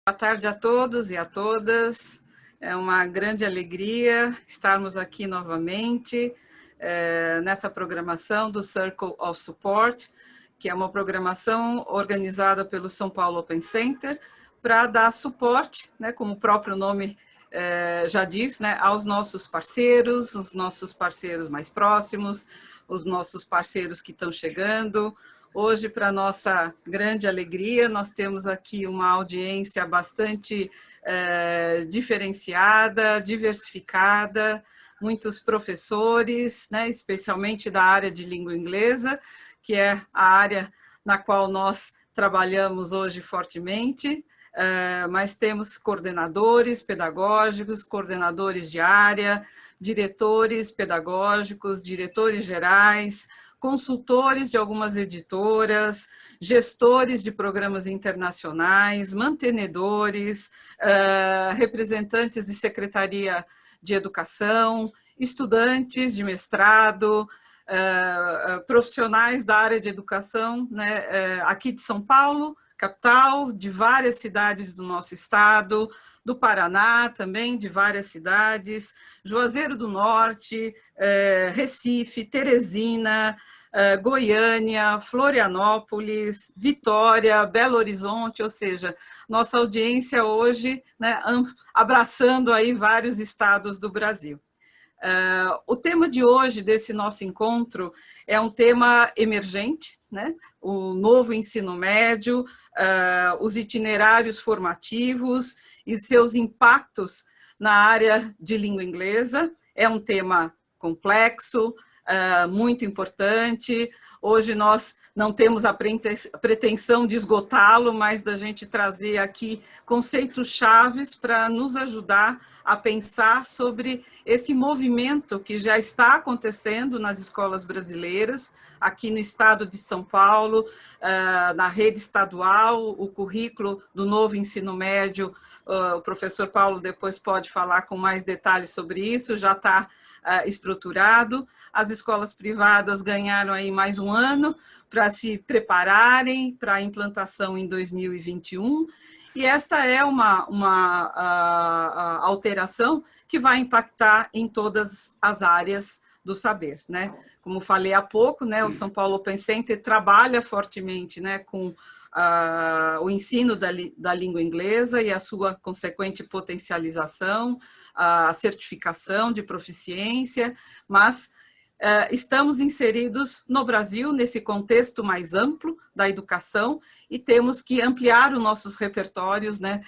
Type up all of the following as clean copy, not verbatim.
Boa tarde a todos e a todas. É uma grande alegria estarmos aqui novamente nessa programação do Circle of Support, que é uma programação organizada pelo São Paulo Open Center para dar suporte, né, como o próprio nome já diz, né, aos nossos parceiros, os nossos parceiros mais próximos, os nossos parceiros que estão chegando. Hoje, para nossa grande alegria, nós temos aqui uma audiência bastante diferenciada, diversificada, muitos professores, né, especialmente da área de língua inglesa, que é a área na qual nós trabalhamos hoje fortemente, mas temos coordenadores pedagógicos, coordenadores de área, diretores pedagógicos, diretores gerais, consultores de algumas editoras, gestores de programas internacionais, mantenedores, representantes de secretaria de educação, estudantes de mestrado, profissionais da área de educação, né, aqui de São Paulo, capital, de várias cidades do nosso estado, do Paraná também, de várias cidades, Juazeiro do Norte, Recife, Teresina, Goiânia, Florianópolis, Vitória, Belo Horizonte, ou seja, nossa audiência hoje, né, abraçando aí vários estados do Brasil. O tema de hoje desse nosso encontro é um tema emergente, né? O novo ensino médio, os itinerários formativos e seus impactos na área de língua inglesa. É um tema complexo, muito importante. Hoje nós não temos a pretensão de esgotá-lo, mas da gente trazer aqui conceitos chaves para nos ajudar a pensar sobre esse movimento que já está acontecendo nas escolas brasileiras, aqui no estado de São Paulo, na rede estadual, o currículo do novo ensino médio, o professor Paulo depois pode falar com mais detalhes sobre isso, já está estruturado. As escolas privadas ganharam aí mais um ano para se prepararem para a implantação em 2021, e esta é uma alteração que vai impactar em todas as áreas do saber, né? Como falei há pouco, né, o São Paulo Open Center trabalha fortemente, né, com o ensino da língua inglesa e a sua consequente potencialização, a certificação de proficiência, mas estamos inseridos no Brasil, nesse contexto mais amplo da educação, e temos que ampliar os nossos repertórios, né,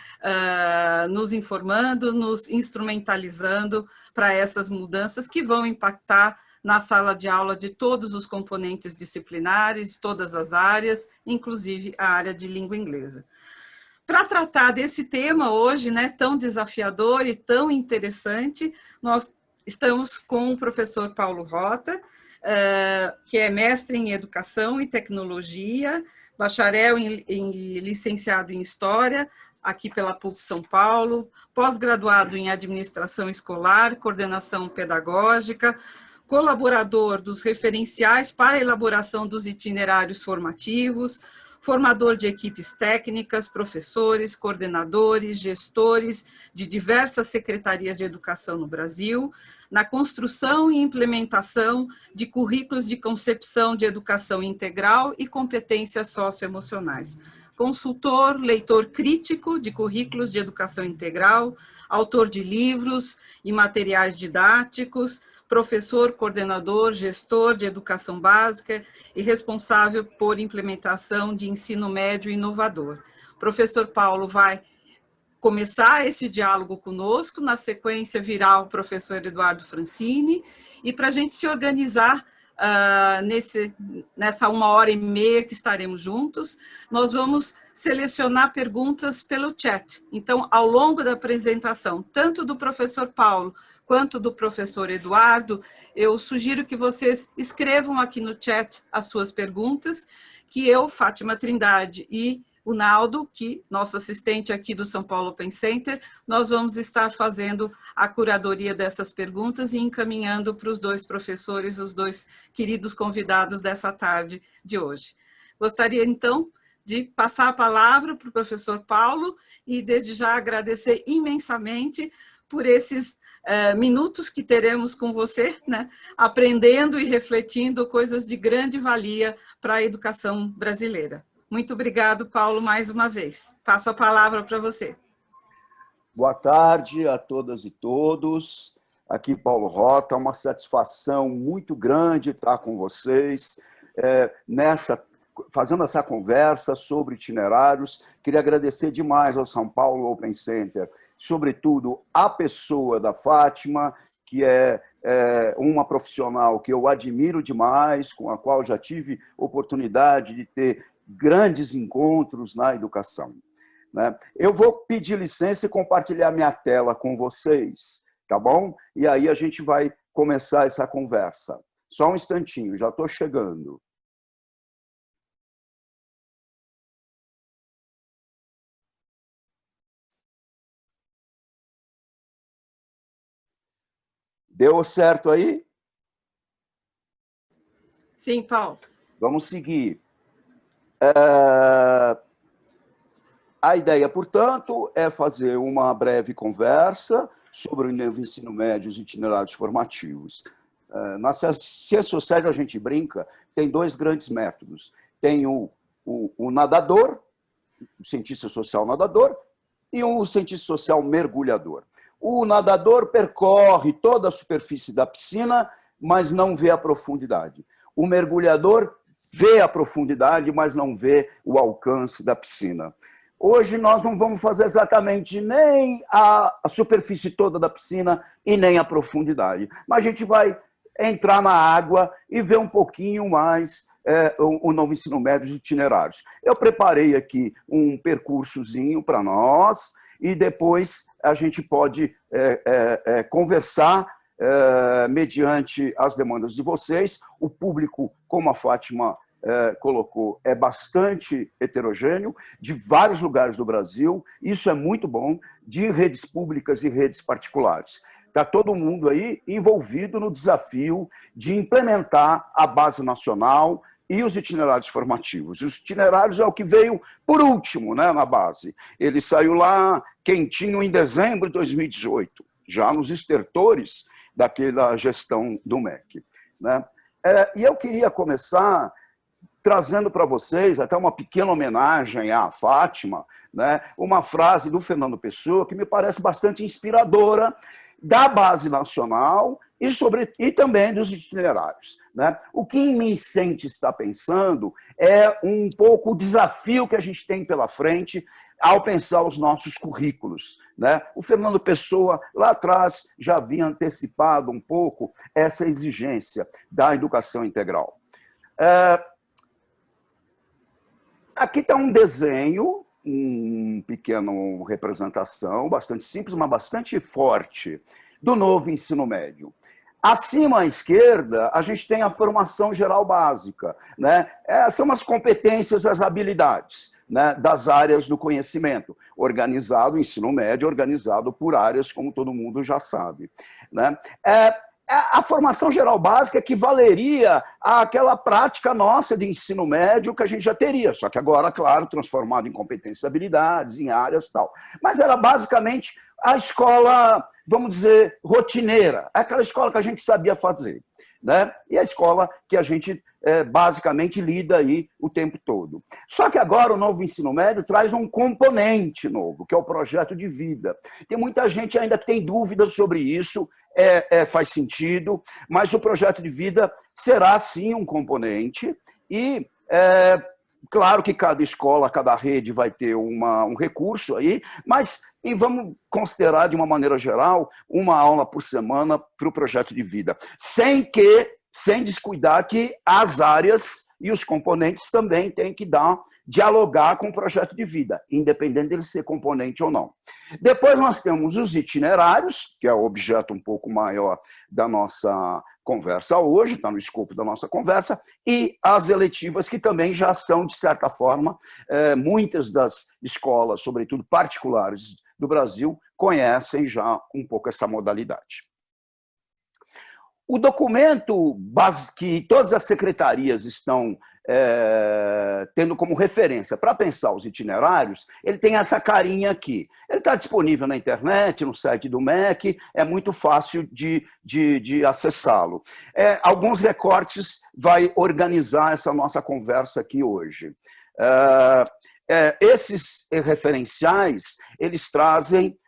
nos informando, nos instrumentalizando para essas mudanças que vão impactar na sala de aula de todos os componentes disciplinares, todas as áreas, inclusive a área de língua inglesa. Para tratar desse tema hoje, né, tão desafiador e tão interessante, nós estamos com o professor Paulo Rota, que é mestre em Educação e Tecnologia, bacharel em licenciado em História, aqui pela PUC São Paulo, pós-graduado em Administração Escolar, Coordenação Pedagógica, colaborador dos referenciais para a elaboração dos itinerários formativos, formador de equipes técnicas, professores, coordenadores, gestores de diversas secretarias de educação no Brasil, na construção e implementação de currículos de concepção de educação integral e competências socioemocionais. Consultor, leitor crítico de currículos de educação integral, autor de livros e materiais didáticos, professor, coordenador, gestor de educação básica e responsável por implementação de ensino médio inovador. O professor Paulo vai começar esse diálogo conosco, na sequência virá o professor Eduardo Francini, e para a gente se organizar nessa 1h30 que estaremos juntos, nós vamos selecionar perguntas pelo chat. Então, ao longo da apresentação, tanto do professor Paulo quanto do professor Eduardo, eu sugiro que vocês escrevam aqui no chat as suas perguntas, que eu, Fátima Trindade e o Naldo, que nosso assistente aqui do São Paulo Open Center, nós vamos estar fazendo a curadoria dessas perguntas e encaminhando para os dois professores, os dois queridos convidados dessa tarde de hoje. Gostaria, então, de passar a palavra para o professor Paulo e, desde já, agradecer imensamente por esses minutos que teremos com você, né, aprendendo e refletindo coisas de grande valia para a educação brasileira. Muito obrigado, Paulo, mais uma vez. Passo a palavra para você. Boa tarde a todas e todos. Aqui, Paulo Rota, uma satisfação muito grande estar com vocês fazendo essa conversa sobre itinerários. Queria agradecer demais ao São Paulo Open Center, sobretudo a pessoa da Fátima, que é uma profissional que eu admiro demais, com a qual já tive oportunidade de ter grandes encontros na educação. Eu vou pedir licença e compartilhar minha tela com vocês, tá bom? E aí a gente vai começar essa conversa. Só um instantinho, já estou chegando. Deu certo aí? Sim, Paulo. Vamos seguir. A ideia, portanto, é fazer uma breve conversa sobre o ensino médio e os itinerários formativos. Nas ciências sociais, a gente brinca, tem dois grandes métodos. Tem o nadador, o cientista social nadador, e o cientista social mergulhador. O nadador percorre toda a superfície da piscina, mas não vê a profundidade. O mergulhador vê a profundidade, mas não vê o alcance da piscina. Hoje nós não vamos fazer exatamente nem a superfície toda da piscina e nem a profundidade, mas a gente vai entrar na água e ver um pouquinho mais o novo ensino médio de itinerários. Eu preparei aqui um percursozinho para nós e depois a gente pode conversar mediante as demandas de vocês. O público, como a Fátima colocou, é bastante heterogêneo, de vários lugares do Brasil. Isso é muito bom, de redes públicas e redes particulares. Está todo mundo aí envolvido no desafio de implementar a base nacional e os itinerários formativos. Os itinerários é o que veio por último, né, na base. Ele saiu lá quentinho em dezembro de 2018, já nos estertores daquela gestão do MEC. Né? E eu queria começar trazendo para vocês até uma pequena homenagem à Fátima, né? Uma frase do Fernando Pessoa que me parece bastante inspiradora da base nacional e também dos itinerários. Né? O que em mim sente está pensando é um pouco o desafio que a gente tem pela frente ao pensar os nossos currículos. Né? O Fernando Pessoa, lá atrás, já havia antecipado um pouco essa exigência da educação integral. Aqui está um desenho, uma pequena representação, bastante simples, mas bastante forte, do novo ensino médio. Acima à esquerda, a gente tem a formação geral básica. Né? São as competências, as habilidades, né, das áreas do conhecimento. Organizado, o ensino médio organizado por áreas, como todo mundo já sabe. Né? A formação geral básica equivaleria àquela prática nossa de ensino médio que a gente já teria, só que agora, claro, transformado em competências e habilidades, em áreas e tal. Mas era basicamente a escola, vamos dizer, rotineira, aquela escola que a gente sabia fazer. Né? E a escola que a gente basicamente lida aí o tempo todo. Só que agora o novo ensino médio traz um componente novo, que é o projeto de vida. Tem muita gente ainda que tem dúvidas sobre isso, faz sentido, mas o projeto de vida será sim um componente e claro que cada escola, cada rede vai ter um recurso aí, mas e vamos considerar de uma maneira geral uma aula por semana para o projeto de vida, sem descuidar que as áreas e os componentes também têm que dialogar com o projeto de vida, independente dele ser componente ou não. Depois nós temos os itinerários, que é o objeto um pouco maior da nossa conversa hoje, está no escopo da nossa conversa, e as eletivas, que também já são, de certa forma, muitas das escolas, sobretudo particulares do Brasil, conhecem já um pouco essa modalidade. O documento que todas as secretarias estão tendo como referência para pensar os itinerários, ele tem essa carinha aqui. Ele está disponível na internet, no site do MEC, é muito fácil de acessá-lo. Alguns recortes vai organizar essa nossa conversa aqui hoje. Esses referenciais, eles trazem,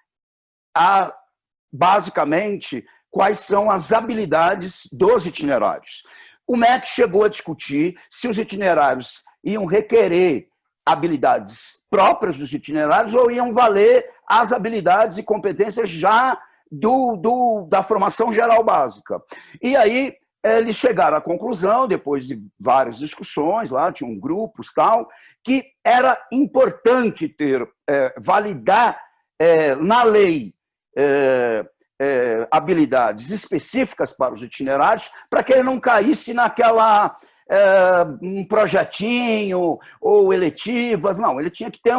basicamente, quais são as habilidades dos itinerários. O MEC chegou a discutir se os itinerários iam requerer habilidades próprias dos itinerários ou iam valer as habilidades e competências já da formação geral básica. E aí eles chegaram à conclusão, depois de várias discussões, lá tinham grupos tal, que era importante validar na lei habilidades específicas para os itinerários, para que ele não caísse naquela um projetinho ou eletivas. Não, ele tinha que ter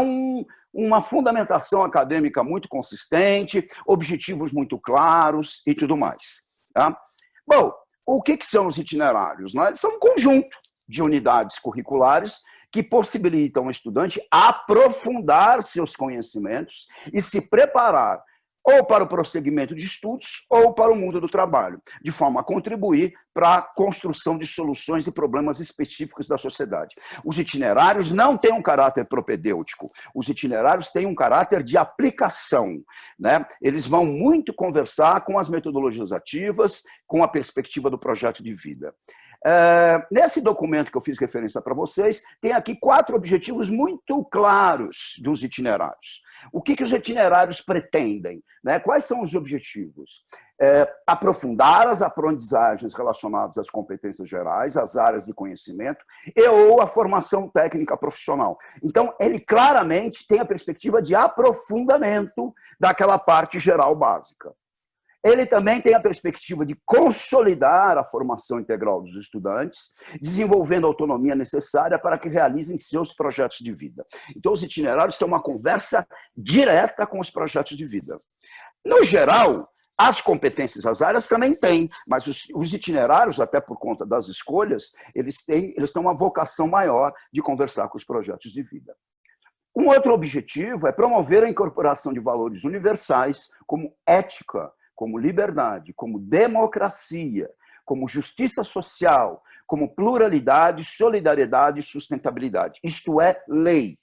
uma fundamentação acadêmica muito consistente, objetivos muito claros e tudo mais. Tá? Bom, o que são os itinerários? Eles são um conjunto de unidades curriculares que possibilitam ao estudante aprofundar seus conhecimentos e se preparar ou para o prosseguimento de estudos, ou para o mundo do trabalho, de forma a contribuir para a construção de soluções e problemas específicos da sociedade. Os itinerários não têm um caráter propedêutico, os itinerários têm um caráter de aplicação, né? Eles vão muito conversar com as metodologias ativas, com a perspectiva do projeto de vida. Nesse documento que eu fiz referência para vocês, tem aqui 4 objetivos muito claros dos itinerários. O que os itinerários pretendem? Né? Quais são os objetivos? Aprofundar as aprendizagens relacionadas às competências gerais, às áreas de conhecimento ou a formação técnica profissional. Então, ele claramente tem a perspectiva de aprofundamento daquela parte geral básica. Ele também tem a perspectiva de consolidar a formação integral dos estudantes, desenvolvendo a autonomia necessária para que realizem seus projetos de vida. Então, os itinerários têm uma conversa direta com os projetos de vida. No geral, as competências, as áreas também têm, mas os itinerários, até por conta das escolhas, eles têm uma vocação maior de conversar com os projetos de vida. Um outro objetivo é promover a incorporação de valores universais, como ética, como liberdade, como democracia, como justiça social, como pluralidade, solidariedade e sustentabilidade. Isto é lei.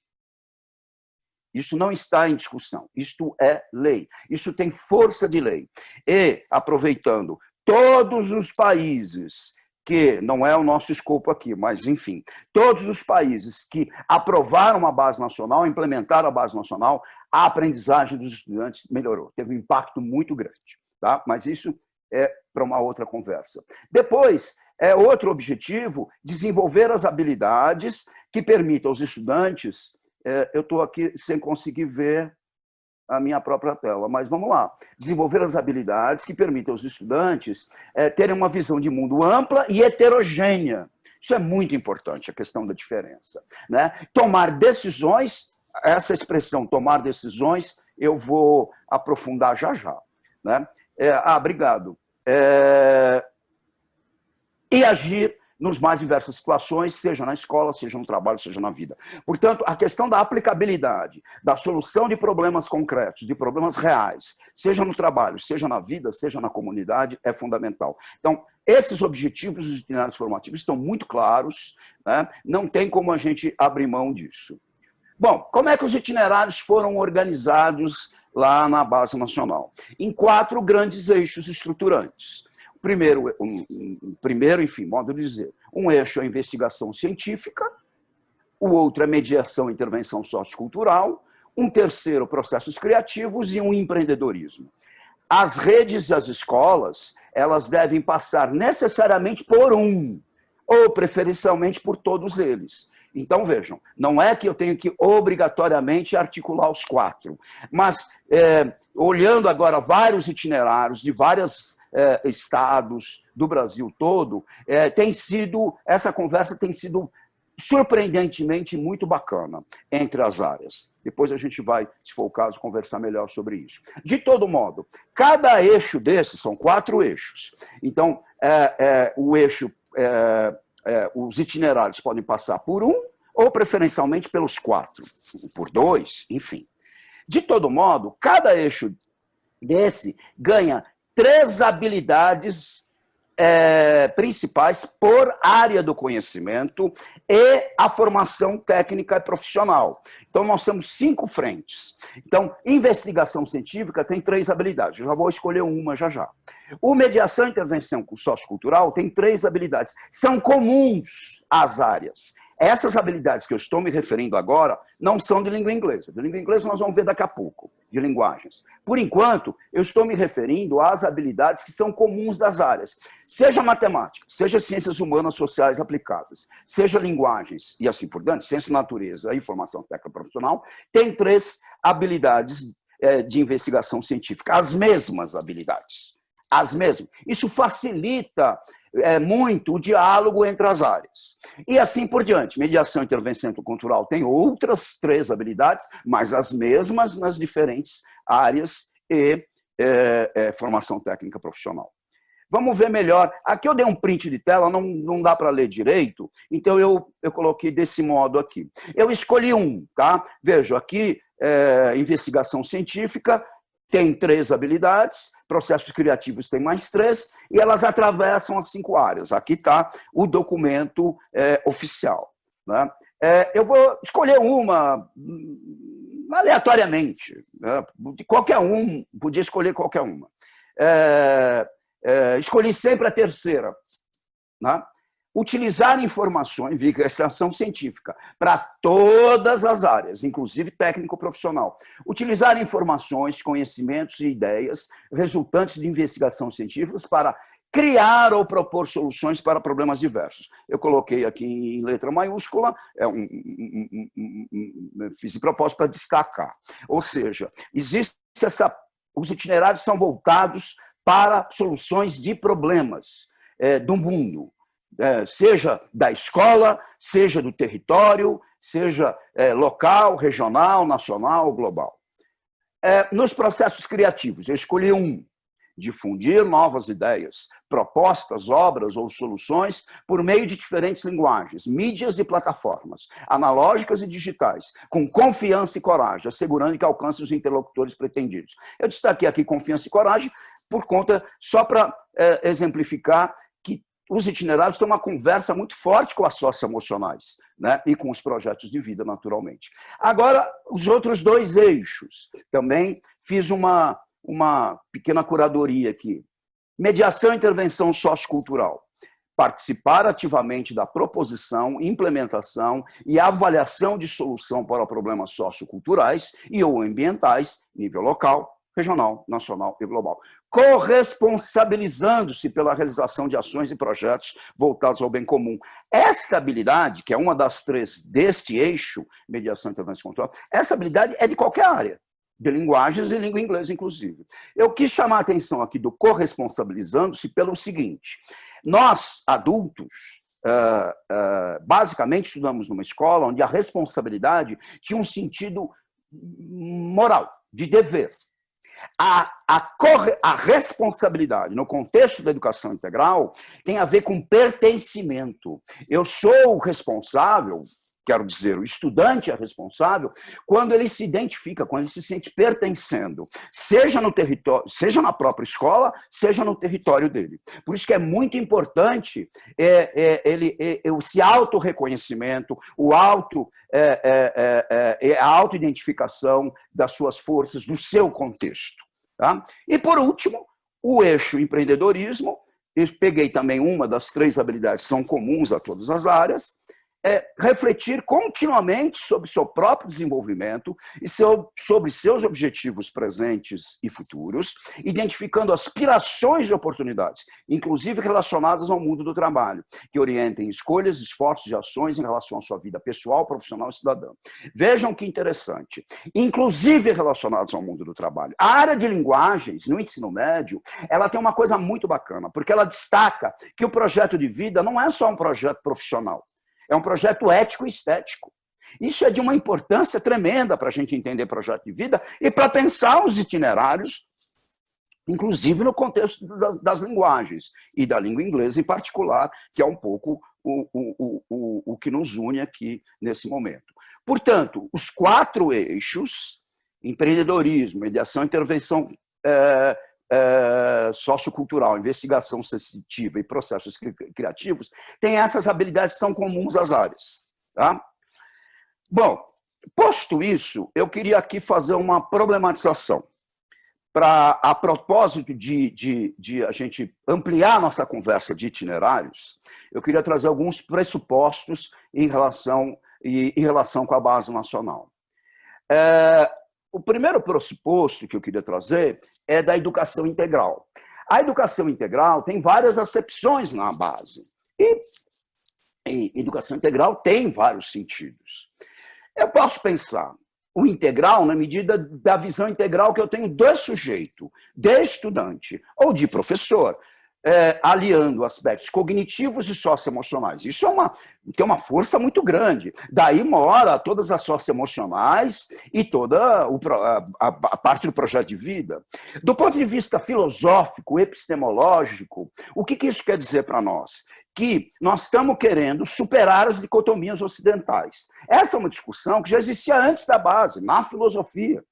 Isso não está em discussão. Isto é lei. Isso tem força de lei. E, aproveitando, todos os países que, não é o nosso escopo aqui, mas, enfim, todos os países que aprovaram a base nacional, implementaram a base nacional, a aprendizagem dos estudantes melhorou. Teve um impacto muito grande. Tá? Mas isso é para uma outra conversa. Depois, outro objetivo, desenvolver as habilidades que permitam aos estudantes... eu estou aqui sem conseguir ver a minha própria tela, mas vamos lá. Desenvolver as habilidades que permitam aos estudantes terem uma visão de mundo ampla e heterogênea. Isso é muito importante, a questão da diferença. Né? Tomar decisões, essa expressão, tomar decisões, eu vou aprofundar já já. Né? Obrigado. E agir nas mais diversas situações, seja na escola, seja no trabalho, seja na vida. Portanto, a questão da aplicabilidade, da solução de problemas concretos, de problemas reais, seja no trabalho, seja na vida, seja na comunidade, é fundamental. Então, esses objetivos dos itinerários formativos estão muito claros, né? Não tem como a gente abrir mão disso. Bom, como é que os itinerários foram organizados lá na Base Nacional? Em 4 grandes eixos estruturantes. Primeiro, enfim, modo de dizer, um eixo é a investigação científica, o outro é mediação e intervenção sociocultural, um terceiro, processos criativos e um empreendedorismo. As redes e as escolas, elas devem passar necessariamente por um, ou preferencialmente por todos eles. Então, vejam, não é que eu tenho que obrigatoriamente articular os 4, mas olhando agora vários itinerários de vários estados do Brasil todo, essa conversa tem sido surpreendentemente muito bacana entre as áreas. Depois a gente vai, se for o caso, conversar melhor sobre isso. De todo modo, cada eixo desses, são 4 eixos. Então, o eixo os itinerários podem passar por um ou, preferencialmente, pelos 4, por 2, enfim. De todo modo, cada eixo desse ganha 3 habilidades principais por área do conhecimento e a formação técnica e profissional. Então, nós temos 5 frentes. Então, investigação científica tem 3 habilidades. Eu já vou escolher uma já. O mediação e intervenção sociocultural tem 3 habilidades. São comuns às áreas. Essas habilidades que eu estou me referindo agora não são de língua inglesa. De língua inglesa nós vamos ver daqui a pouco, de linguagens. Por enquanto, eu estou me referindo às habilidades que são comuns das áreas. Seja matemática, seja ciências humanas sociais aplicadas, seja linguagens e assim por diante, ciência da natureza e formação técnica profissional, tem 3 habilidades de investigação científica, as mesmas habilidades. As mesmas. Isso facilita muito o diálogo entre as áreas. E assim por diante. Mediação e intervenção cultural tem outras 3 habilidades, mas as mesmas nas diferentes áreas e formação técnica profissional. Vamos ver melhor. Aqui eu dei um print de tela, não dá para ler direito, então eu coloquei desse modo aqui. Eu escolhi um, tá? Vejo aqui, investigação científica, tem 3 habilidades, processos criativos tem mais 3, e elas atravessam as 5 áreas. Aqui está o documento oficial. Né? Eu vou escolher uma aleatoriamente. Né? De qualquer um, podia escolher qualquer uma. Escolhi sempre a terceira. Né? Utilizar informações, investigação científica, para todas as áreas, inclusive técnico-profissional. Utilizar informações, conhecimentos e ideias resultantes de investigação científicas para criar ou propor soluções para problemas diversos. Eu coloquei aqui em letra maiúscula, fiz de propósito para destacar. Ou seja, os itinerários são voltados para soluções de problemas do mundo. Seja da escola, seja do território, seja local, regional, nacional, global. Nos processos criativos, eu escolhi um: difundir novas ideias, propostas, obras ou soluções por meio de diferentes linguagens, mídias e plataformas, analógicas e digitais, com confiança e coragem, assegurando que alcance os interlocutores pretendidos. Eu destaquei aqui confiança e coragem por conta, só para exemplificar, que os itinerários têm uma conversa muito forte com as socioemocionais, né? E com os projetos de vida, naturalmente. Agora, os outros 2 eixos. Também fiz uma pequena curadoria aqui. Mediação e intervenção sociocultural. Participar ativamente da proposição, implementação e avaliação de solução para problemas socioculturais e ou ambientais, nível local, regional, nacional e global, corresponsabilizando-se pela realização de ações e projetos voltados ao bem comum. Esta habilidade, que é uma das 3 deste eixo, mediação, intervenção e controle, essa habilidade é de qualquer área, de linguagens e língua inglesa, inclusive. Eu quis chamar a atenção aqui do corresponsabilizando-se pelo seguinte: nós, adultos, basicamente estudamos numa escola onde a responsabilidade tinha um sentido moral, de dever. A responsabilidade, no contexto da educação integral, tem a ver com pertencimento. Eu sou o responsável, quero dizer, o estudante é responsável quando ele se identifica, quando ele se sente pertencendo, seja no território, seja na própria escola, seja no território dele. Por isso que é muito importante esse autorreconhecimento, a autoidentificação das suas forças, do seu contexto. Tá? E, por último, o eixo empreendedorismo. Eu peguei também uma das 3 habilidades que são comuns a todas as áreas, refletir continuamente sobre seu próprio desenvolvimento e sobre seus objetivos presentes e futuros, identificando aspirações e oportunidades, inclusive relacionadas ao mundo do trabalho, que orientem escolhas, esforços e ações em relação à sua vida pessoal, profissional e cidadã. Vejam que interessante, inclusive relacionados ao mundo do trabalho. A área de linguagens, no ensino médio, ela tem uma coisa muito bacana, porque ela destaca que o projeto de vida não é só um projeto profissional, é um projeto ético e estético. Isso é de uma importância tremenda para a gente entender projeto de vida e para pensar os itinerários, inclusive no contexto das linguagens, e da língua inglesa em particular, que é um pouco o que nos une aqui nesse momento. Portanto, os 4 eixos, empreendedorismo, mediação e intervenção sociocultural, investigação sensitiva e processos criativos, têm essas habilidades que são comuns às áreas. Tá? Bom, posto isso, eu queria aqui fazer uma problematização. A propósito de a gente ampliar a nossa conversa de itinerários, eu queria trazer alguns pressupostos em relação com a base nacional. O primeiro pressuposto que eu queria trazer é da educação integral. A educação integral tem várias acepções na base. E educação integral tem vários sentidos. Eu posso pensar o integral na medida da visão integral que eu tenho do sujeito, de estudante ou de professor, aliando aspectos cognitivos e socioemocionais. Isso tem uma força muito grande. Daí mora todas as socioemocionais e toda a parte do projeto de vida. Do ponto de vista filosófico, epistemológico, o que isso quer dizer para nós? Que nós estamos querendo superar as dicotomias ocidentais. Essa é uma discussão que já existia antes da base, na filosofia,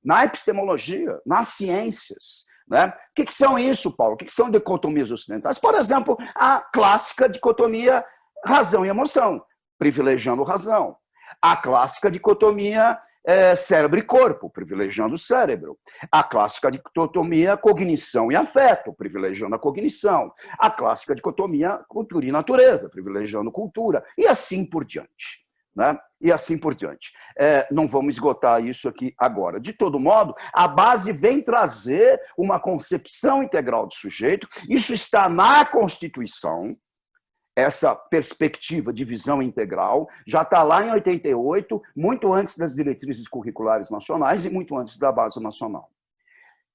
na epistemologia, nas ciências. Né? O que são isso, Paulo? O que são dicotomias ocidentais? Por exemplo, a clássica dicotomia razão e emoção, privilegiando razão. A clássica dicotomia cérebro e corpo, privilegiando o cérebro. A clássica dicotomia cognição e afeto, privilegiando a cognição. A clássica dicotomia cultura e natureza, privilegiando cultura. E assim por diante. Né? E assim por diante. Não vamos esgotar isso aqui agora. De todo modo, a base vem trazer uma concepção integral do sujeito. Isso está na Constituição, essa perspectiva de visão integral, já está lá em 88, muito antes das diretrizes curriculares nacionais e muito antes da base nacional.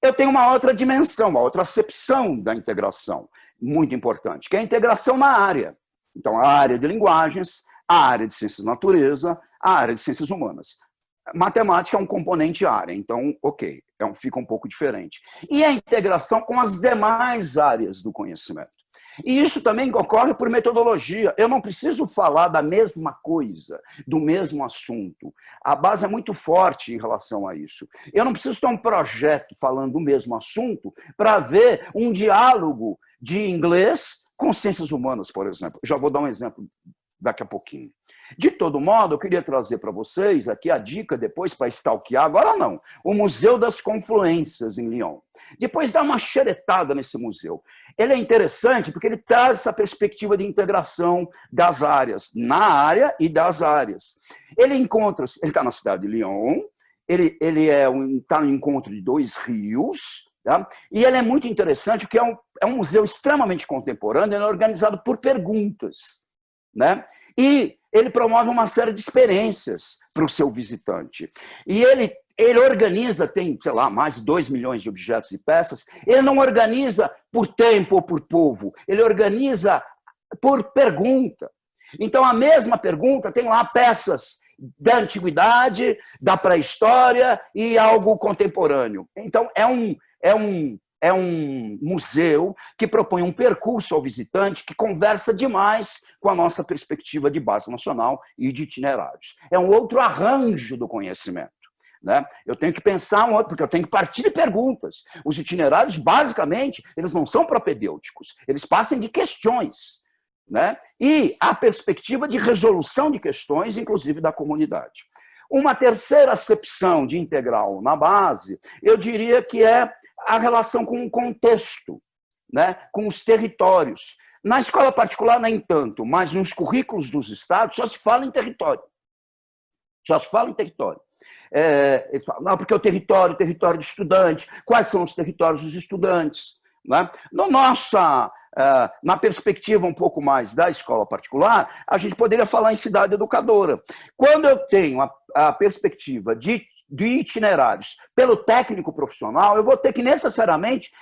Eu tenho uma outra dimensão, uma outra acepção da integração, muito importante, que é a integração na área. Então, a área de linguagens, a área de ciências da natureza, a área de ciências humanas. Matemática é um componente área, então, ok, fica um pouco diferente. E a integração com as demais áreas do conhecimento. E isso também ocorre por metodologia. Eu não preciso falar da mesma coisa, do mesmo assunto. A base é muito forte em relação a isso. Eu não preciso ter um projeto falando do mesmo assunto para ver um diálogo de inglês com ciências humanas, por exemplo. Já vou dar um exemplo daqui a pouquinho. De todo modo, eu queria trazer para vocês aqui a dica depois para stalkear, agora não, o Museu das Confluências em Lyon. Depois dá uma xeretada nesse museu. Ele é interessante porque ele traz essa perspectiva de integração das áreas, na área e das áreas. Ele está na cidade de Lyon, ele está no encontro de 2 rios, tá? E ele é muito interessante porque é um museu extremamente contemporâneo, ele é organizado por perguntas. Né? E ele promove uma série de experiências para o seu visitante. E ele organiza, tem, sei lá, mais de 2 milhões de objetos e peças. Ele não organiza por tempo ou por povo, ele organiza por pergunta. Então, a mesma pergunta tem lá peças da antiguidade, da pré-história e algo contemporâneo. Então, é um museu que propõe um percurso ao visitante que conversa demais com a nossa perspectiva de base nacional e de itinerários. É um outro arranjo do conhecimento. Né? Eu tenho que pensar um outro, porque eu tenho que partir de perguntas. Os itinerários, basicamente, eles não são propedêuticos, eles passam de questões. Né? E a perspectiva de resolução de questões, inclusive da comunidade. Uma terceira acepção de integral na base, eu diria que é a relação com o contexto, né? Com os territórios. Na escola particular, nem tanto, mas nos currículos dos estados só se fala em território. Só se fala em território. Eles falam, não, porque o território de estudante, quais são os territórios dos estudantes? Né? Na perspectiva um pouco mais da escola particular, a gente poderia falar em cidade educadora. Quando eu tenho a perspectiva de itinerários pelo técnico profissional, eu vou ter que necessariamente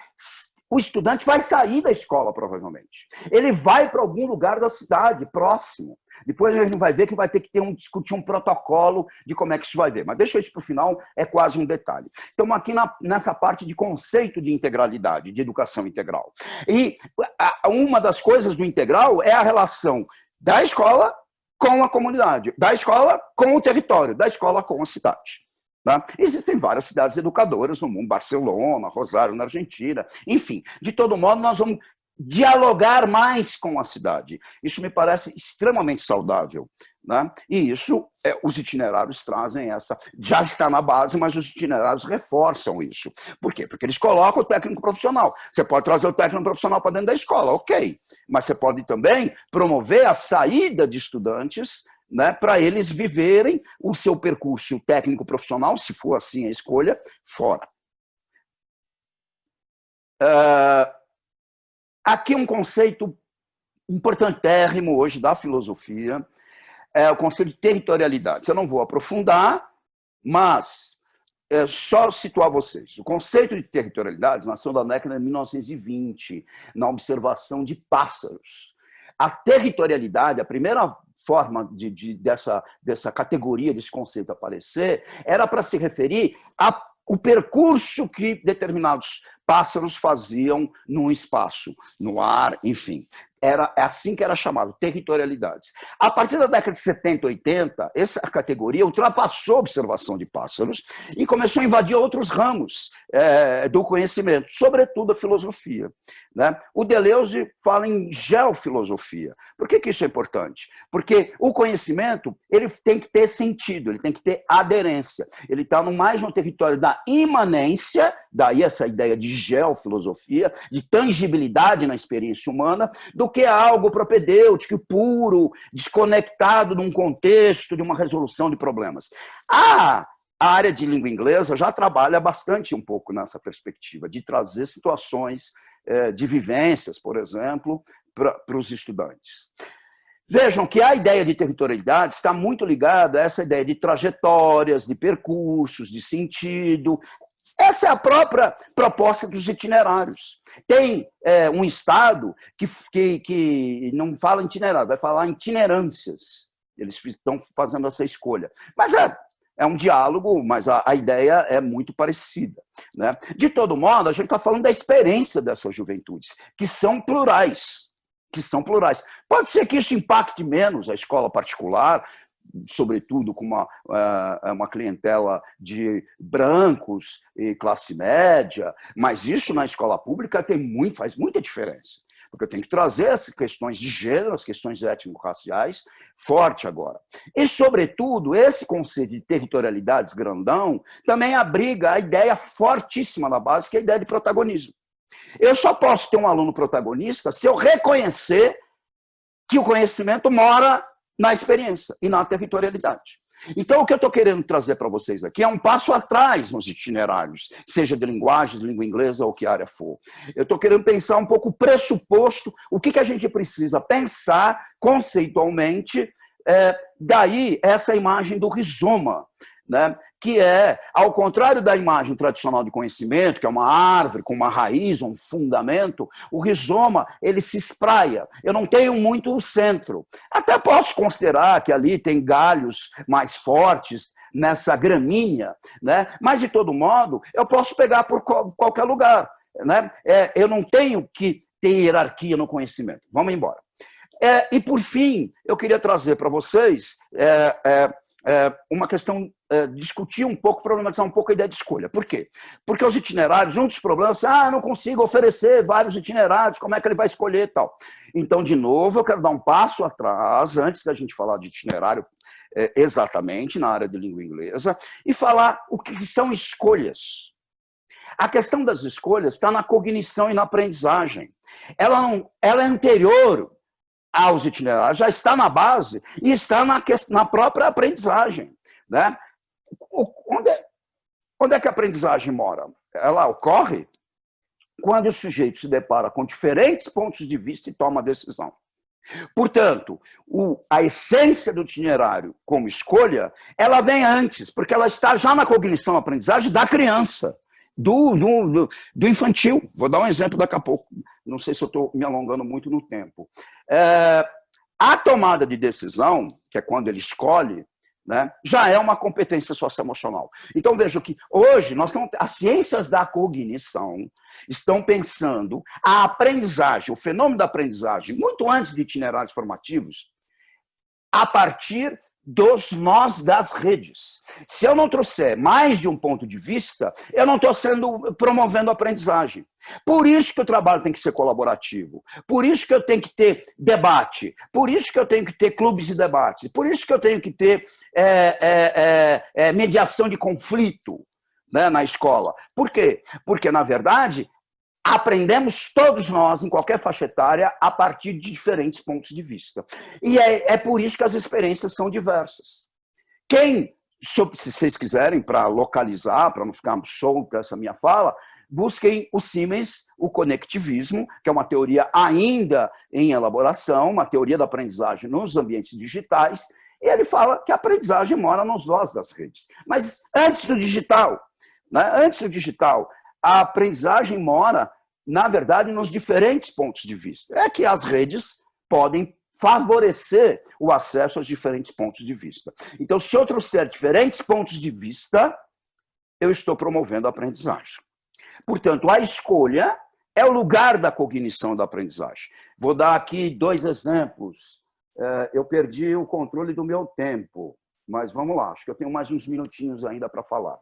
o estudante vai sair da escola, provavelmente. Ele vai para algum lugar da cidade, próximo. Depois a gente vai ver que vai ter que discutir um protocolo de como é que isso vai ver. Mas deixa isso para o final, é quase um detalhe. Estamos aqui nessa parte de conceito de integralidade, de educação integral. E uma das coisas do integral é a relação da escola com a comunidade, da escola com o território, da escola com a cidade. Tá? Existem várias cidades educadoras no mundo, Barcelona, Rosário, na Argentina, enfim. De todo modo, nós vamos dialogar mais com a cidade. Isso me parece extremamente saudável. Né? E isso, os itinerários trazem essa... Já está na base, mas os itinerários reforçam isso. Por quê? Porque eles colocam o técnico profissional. Você pode trazer o técnico profissional para dentro da escola, ok. Mas você pode também promover a saída de estudantes, né, para eles viverem o seu percurso técnico profissional, se for assim a escolha, fora. Aqui um conceito importantérrimo hoje da filosofia, é o conceito de territorialidade. Eu não vou aprofundar, mas só situar vocês. O conceito de territorialidade nasceu da década de 1920, na observação de pássaros. A territorialidade, a primeira forma dessa categoria, desse conceito aparecer, era para se referir ao percurso que determinados pássaros faziam no espaço, no ar, enfim. Era assim que era chamado, territorialidades. A partir da década de 70, 80, essa categoria ultrapassou a observação de pássaros e começou a invadir outros ramos do conhecimento, sobretudo a filosofia. Né? O Deleuze fala em geofilosofia. Por que isso é importante? Porque o conhecimento ele tem que ter sentido, ele tem que ter aderência. Ele está mais no território da imanência, daí essa ideia de geofilosofia, de tangibilidade na experiência humana, do que algo propedêutico, puro, desconectado de um contexto, de uma resolução de problemas. A área de língua inglesa já trabalha bastante um pouco nessa perspectiva, de trazer situações de vivências, por exemplo, para os estudantes. Vejam que a ideia de territorialidade está muito ligada a essa ideia de trajetórias, de percursos, de sentido. Essa é a própria proposta dos itinerários. Tem um Estado que não fala itinerário, vai falar itinerâncias. Eles estão fazendo essa escolha. Mas é um diálogo, mas a ideia é muito parecida. Né? De todo modo, a gente está falando da experiência dessas juventudes, que são plurais. Pode ser que isso impacte menos a escola particular, sobretudo com uma clientela de brancos e classe média, mas isso na escola pública faz muita diferença, porque eu tenho que trazer as questões de gênero, as questões étnico-raciais, forte agora. E, sobretudo, esse conceito de territorialidades grandão também abriga a ideia fortíssima na base, que é a ideia de protagonismo. Eu só posso ter um aluno protagonista se eu reconhecer que o conhecimento mora na experiência e na territorialidade. Então, o que eu estou querendo trazer para vocês aqui é um passo atrás nos itinerários, seja de linguagem, de língua inglesa ou que área for. Eu estou querendo pensar um pouco o pressuposto, o que a gente precisa pensar conceitualmente, daí essa imagem do rizoma, né? Que ao contrário da imagem tradicional de conhecimento, que é uma árvore com uma raiz, um fundamento, o rizoma, ele se espraia. Eu não tenho muito o centro. Até posso considerar que ali tem galhos mais fortes nessa gramínea, né? Mas, de todo modo, eu posso pegar por qualquer lugar. Né? Eu não tenho que ter hierarquia no conhecimento. Vamos embora. E, por fim, eu queria trazer para vocês uma questão, discutir um pouco, problematizar um pouco a ideia de escolha. Por quê? Porque os itinerários, um dos problemas é, não consigo oferecer vários itinerários, como é que ele vai escolher e tal. Então, de novo, eu quero dar um passo atrás, antes da gente falar de itinerário exatamente na área de língua inglesa, e falar o que são escolhas. A questão das escolhas está na cognição e na aprendizagem. Ela é anterior aos itinerários, já está na base e está na própria aprendizagem. Né? Onde é que a aprendizagem mora? Ela ocorre quando o sujeito se depara com diferentes pontos de vista e toma a decisão. Portanto, a essência do itinerário como escolha, ela vem antes, porque ela está já na cognição e aprendizagem da criança. do infantil. Vou dar um exemplo daqui a pouco, não sei se eu estou me alongando muito no tempo. A tomada de decisão, que é quando ele escolhe, né, já é uma competência socioemocional. Então, veja que hoje as ciências da cognição estão pensando a aprendizagem, o fenômeno da aprendizagem, muito antes de itinerários formativos, a partir dos nós das redes. Se eu não trouxer mais de um ponto de vista, eu não estou promovendo a aprendizagem. Por isso que o trabalho tem que ser colaborativo, por isso que eu tenho que ter debate, por isso que eu tenho que ter clubes de debate, por isso que eu tenho que ter mediação de conflito, né, na escola. Por quê? Porque, na verdade, aprendemos todos nós, em qualquer faixa etária, a partir de diferentes pontos de vista. E é por isso que as experiências são diversas. Se vocês quiserem, para localizar, para não ficar solta essa minha fala, busquem o Siemens, o conectivismo, que é uma teoria ainda em elaboração, uma teoria da aprendizagem nos ambientes digitais, e ele fala que a aprendizagem mora nos nós das redes. Mas antes do digital, a aprendizagem mora, na verdade, nos diferentes pontos de vista. É que as redes podem favorecer o acesso aos diferentes pontos de vista. Então, se eu trouxer diferentes pontos de vista, eu estou promovendo a aprendizagem. Portanto, a escolha é o lugar da cognição da aprendizagem. Vou dar aqui 2 exemplos. Eu perdi o controle do meu tempo, mas vamos lá, acho que eu tenho mais uns minutinhos ainda para falar.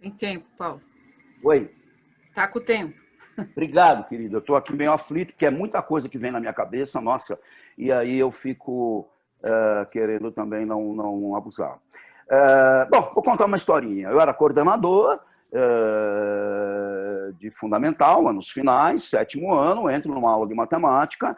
Tem tempo, Paulo. Oi. Tá com o tempo. Obrigado, querido. Eu estou aqui meio aflito, porque é muita coisa que vem na minha cabeça, nossa, e aí eu fico querendo também não abusar. Bom, vou contar uma historinha. Eu era coordenador de fundamental, anos finais, 7º ano, entro numa aula de matemática,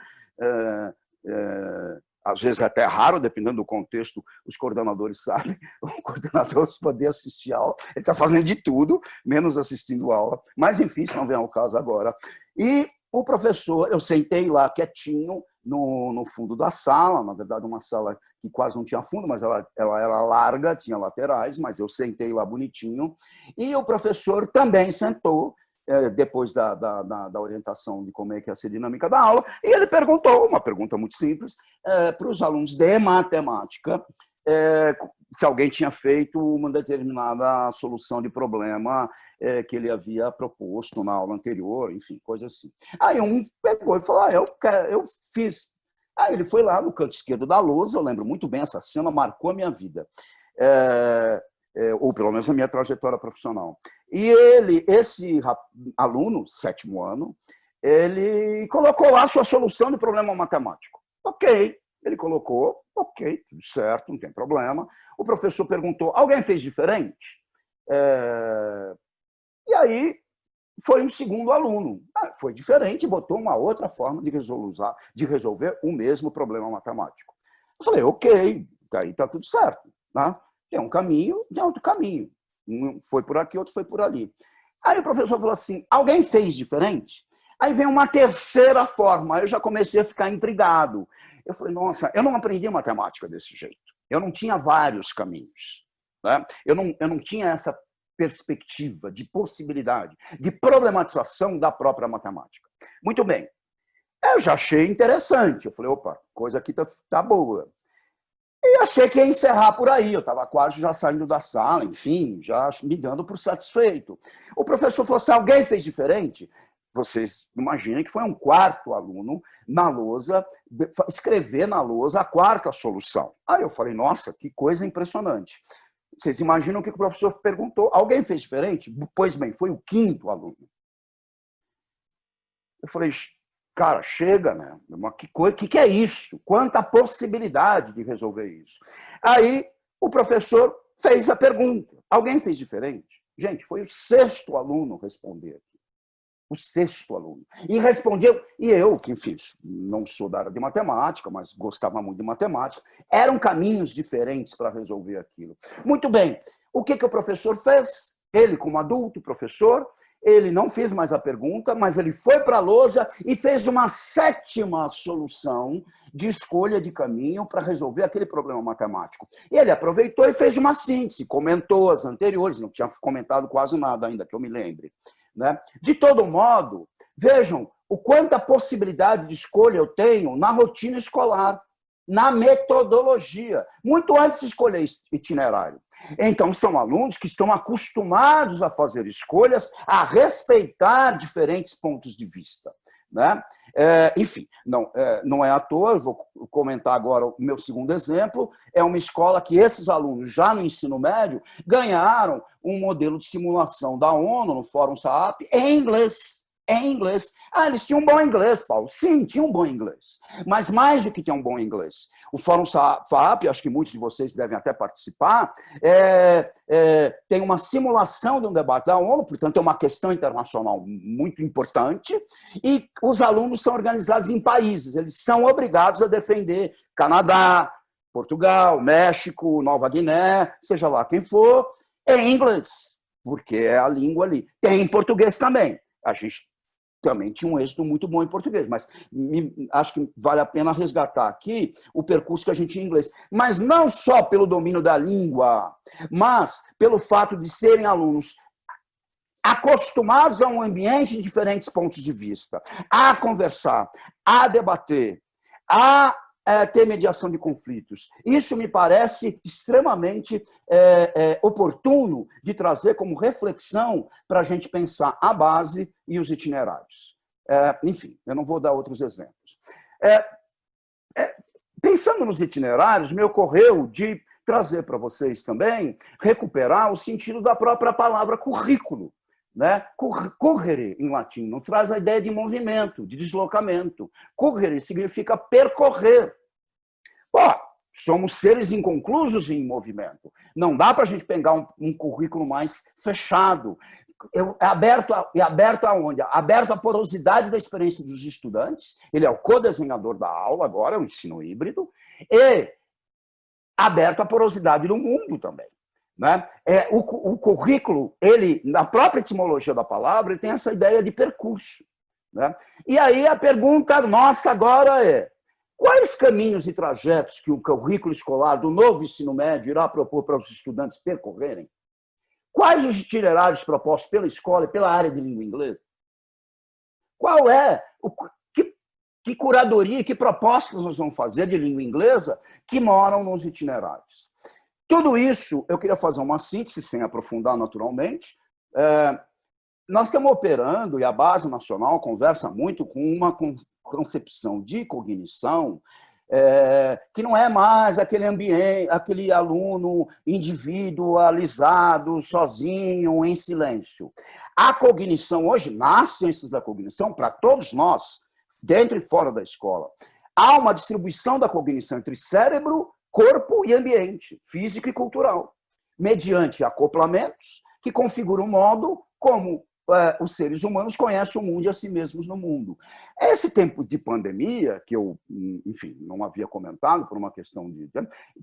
às vezes é até raro, dependendo do contexto, os coordenadores sabem, o coordenador poder assistir a aula, ele está fazendo de tudo, menos assistindo a aula, mas enfim, isso não vem ao caso agora. E o professor, eu sentei lá quietinho, no fundo da sala, na verdade uma sala que quase não tinha fundo, mas ela era larga, tinha laterais, mas eu sentei lá bonitinho, e o professor também sentou, depois da orientação de como é que ia ser a dinâmica da aula, e ele perguntou, uma pergunta muito simples, para os alunos de matemática, se alguém tinha feito uma determinada solução de problema que ele havia proposto na aula anterior, enfim, coisa assim. Aí um pegou e falou, eu fiz. Aí ele foi lá no canto esquerdo da lousa, eu lembro muito bem, essa cena marcou a minha vida. Ou pelo menos a minha trajetória profissional. E esse aluno, 7º ano, ele colocou lá a sua solução de problema matemático. Ok, ele colocou, ok, tudo certo, não tem problema. O professor perguntou, alguém fez diferente? E aí foi um segundo aluno. Foi diferente, botou uma outra forma de resolver o mesmo problema matemático. Eu falei, ok, daí está tudo certo, né? Tem um caminho, tem outro caminho. Um foi por aqui, outro foi por ali. Aí o professor falou assim, alguém fez diferente? Aí vem uma terceira forma, aí eu já comecei a ficar intrigado. Eu falei, nossa, eu não aprendi matemática desse jeito. Eu não tinha vários caminhos, né? Eu não tinha essa perspectiva de possibilidade, de problematização da própria matemática. Muito bem. Eu já achei interessante. Eu falei, opa, coisa aqui tá boa. E achei que ia encerrar por aí. Eu estava quase já saindo da sala, enfim, já me dando por satisfeito. O professor falou assim, alguém fez diferente? Vocês imaginem que foi um 4º aluno na lousa, escrever na lousa a 4ª solução. Aí eu falei, nossa, que coisa impressionante. Vocês imaginam o que o professor perguntou? Alguém fez diferente? Pois bem, foi o 5º aluno. Eu falei, cara, chega, né? Que é isso? Quanta possibilidade de resolver isso? Aí o professor fez a pergunta. Alguém fez diferente? Gente, foi o 6º aluno responder aqui. O 6º aluno. E respondeu, e eu, que fiz, não sou da área de matemática, mas gostava muito de matemática, eram caminhos diferentes para resolver aquilo. Muito bem. O que o professor fez? Ele, como adulto, professor, ele não fez mais a pergunta, mas ele foi para a lousa e fez uma 7ª solução de escolha de caminho para resolver aquele problema matemático. E ele aproveitou e fez uma síntese, comentou as anteriores, não tinha comentado quase nada ainda, que eu me lembre, né? De todo modo, vejam o quanta possibilidade de escolha eu tenho na rotina escolar, na metodologia, muito antes de escolher itinerário. Então, são alunos que estão acostumados a fazer escolhas, a respeitar diferentes pontos de vista, né? Enfim, não é à toa, eu vou comentar agora o meu segundo exemplo, é uma escola que esses alunos, já no ensino médio, ganharam um modelo de simulação da ONU, no Fórum SAAP, em inglês. Em inglês. Ah, eles tinham um bom inglês, Paulo. Sim, tinham um bom inglês. Mas mais do que ter um bom inglês. O Fórum FAAP, acho que muitos de vocês devem até participar, tem uma simulação de um debate da ONU, portanto, é uma questão internacional muito importante, e os alunos são organizados em países. Eles são obrigados a defender Canadá, Portugal, México, Nova Guiné, seja lá quem for, em inglês, porque é a língua ali. Tem em português também. A gente também tinha um êxito muito bom em português, mas acho que vale a pena resgatar aqui o percurso que a gente tinha em inglês. Mas não só pelo domínio da língua, mas pelo fato de serem alunos acostumados a um ambiente de diferentes pontos de vista, a conversar, a debater, a ter mediação de conflitos. Isso me parece extremamente oportuno de trazer como reflexão para a gente pensar a base e os itinerários. Enfim, eu não vou dar outros exemplos. Pensando nos itinerários, me ocorreu de trazer para vocês também, recuperar o sentido da própria palavra currículo. Né? Correre, em latim, não traz a ideia de movimento, de deslocamento. Correre significa percorrer. Pô, somos seres inconclusos em movimento. Não dá para a gente pegar um currículo mais fechado. Aberto aonde? Aberto à porosidade da experiência dos estudantes. Ele é o co-desenhador da aula, agora, é um ensino híbrido. E aberto à porosidade do mundo também. Né? O currículo, ele, na própria etimologia da palavra, ele tem essa ideia de percurso. Né? E aí a pergunta nossa agora é: quais caminhos e trajetos que o currículo escolar do novo ensino médio irá propor para os estudantes percorrerem? Quais os itinerários propostos pela escola e pela área de língua inglesa? Qual que curadoria, que propostas nós vamos fazer de língua inglesa que moram nos itinerários? Tudo isso, eu queria fazer uma síntese, sem aprofundar naturalmente. Nós estamos operando, e a Base Nacional conversa muito com uma concepção de cognição que não é mais aquele ambiente, aquele aluno individualizado, sozinho, em silêncio. A cognição hoje, nas ciências da cognição, para todos nós, dentro e fora da escola, há uma distribuição da cognição entre cérebro, corpo e ambiente, físico e cultural, mediante acoplamentos que configuram o modo como os seres humanos conhecem o mundo e a si mesmos no mundo. Esse tempo de pandemia, que eu, enfim, não havia comentado por uma questão de...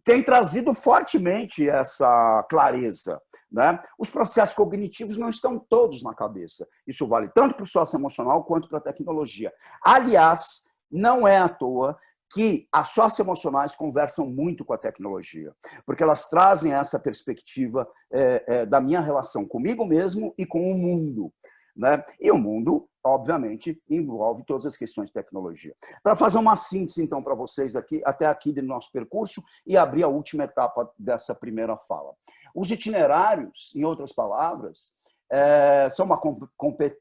tem trazido fortemente essa clareza. Né? Os processos cognitivos não estão todos na cabeça. Isso vale tanto para o socioemocional quanto para a tecnologia. Aliás, não é à toa que as socioemocionais conversam muito com a tecnologia, porque elas trazem essa perspectiva da minha relação comigo mesmo e com o mundo. Né? E o mundo, obviamente, envolve todas as questões de tecnologia. Para fazer uma síntese, então, para vocês aqui, até aqui do nosso percurso, e abrir a última etapa dessa primeira fala. Os itinerários, em outras palavras, são uma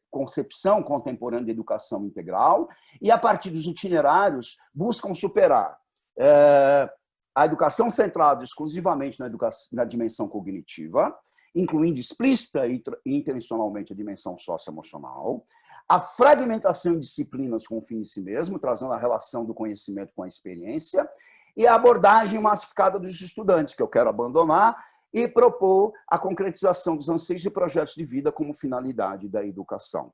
concepção contemporânea de educação integral e, a partir dos itinerários, buscam superar a educação centrada exclusivamente na dimensão cognitiva, incluindo explícita e intencionalmente a dimensão socioemocional, a fragmentação de disciplinas com o fim em si mesmo, trazendo a relação do conhecimento com a experiência, e a abordagem massificada dos estudantes, que eu quero abandonar, e propor a concretização dos anseios e projetos de vida como finalidade da educação.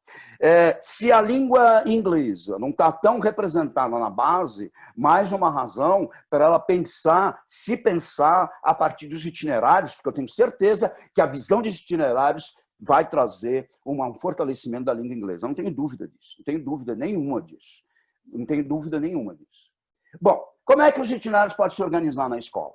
Se a língua inglesa não está tão representada na base, mais uma razão para ela se pensar a partir dos itinerários, porque eu tenho certeza que a visão dos itinerários vai trazer um fortalecimento da língua inglesa. Não tenho dúvida disso, não tenho dúvida nenhuma disso. Não tenho dúvida nenhuma disso. Bom, como é que os itinerários podem se organizar na escola?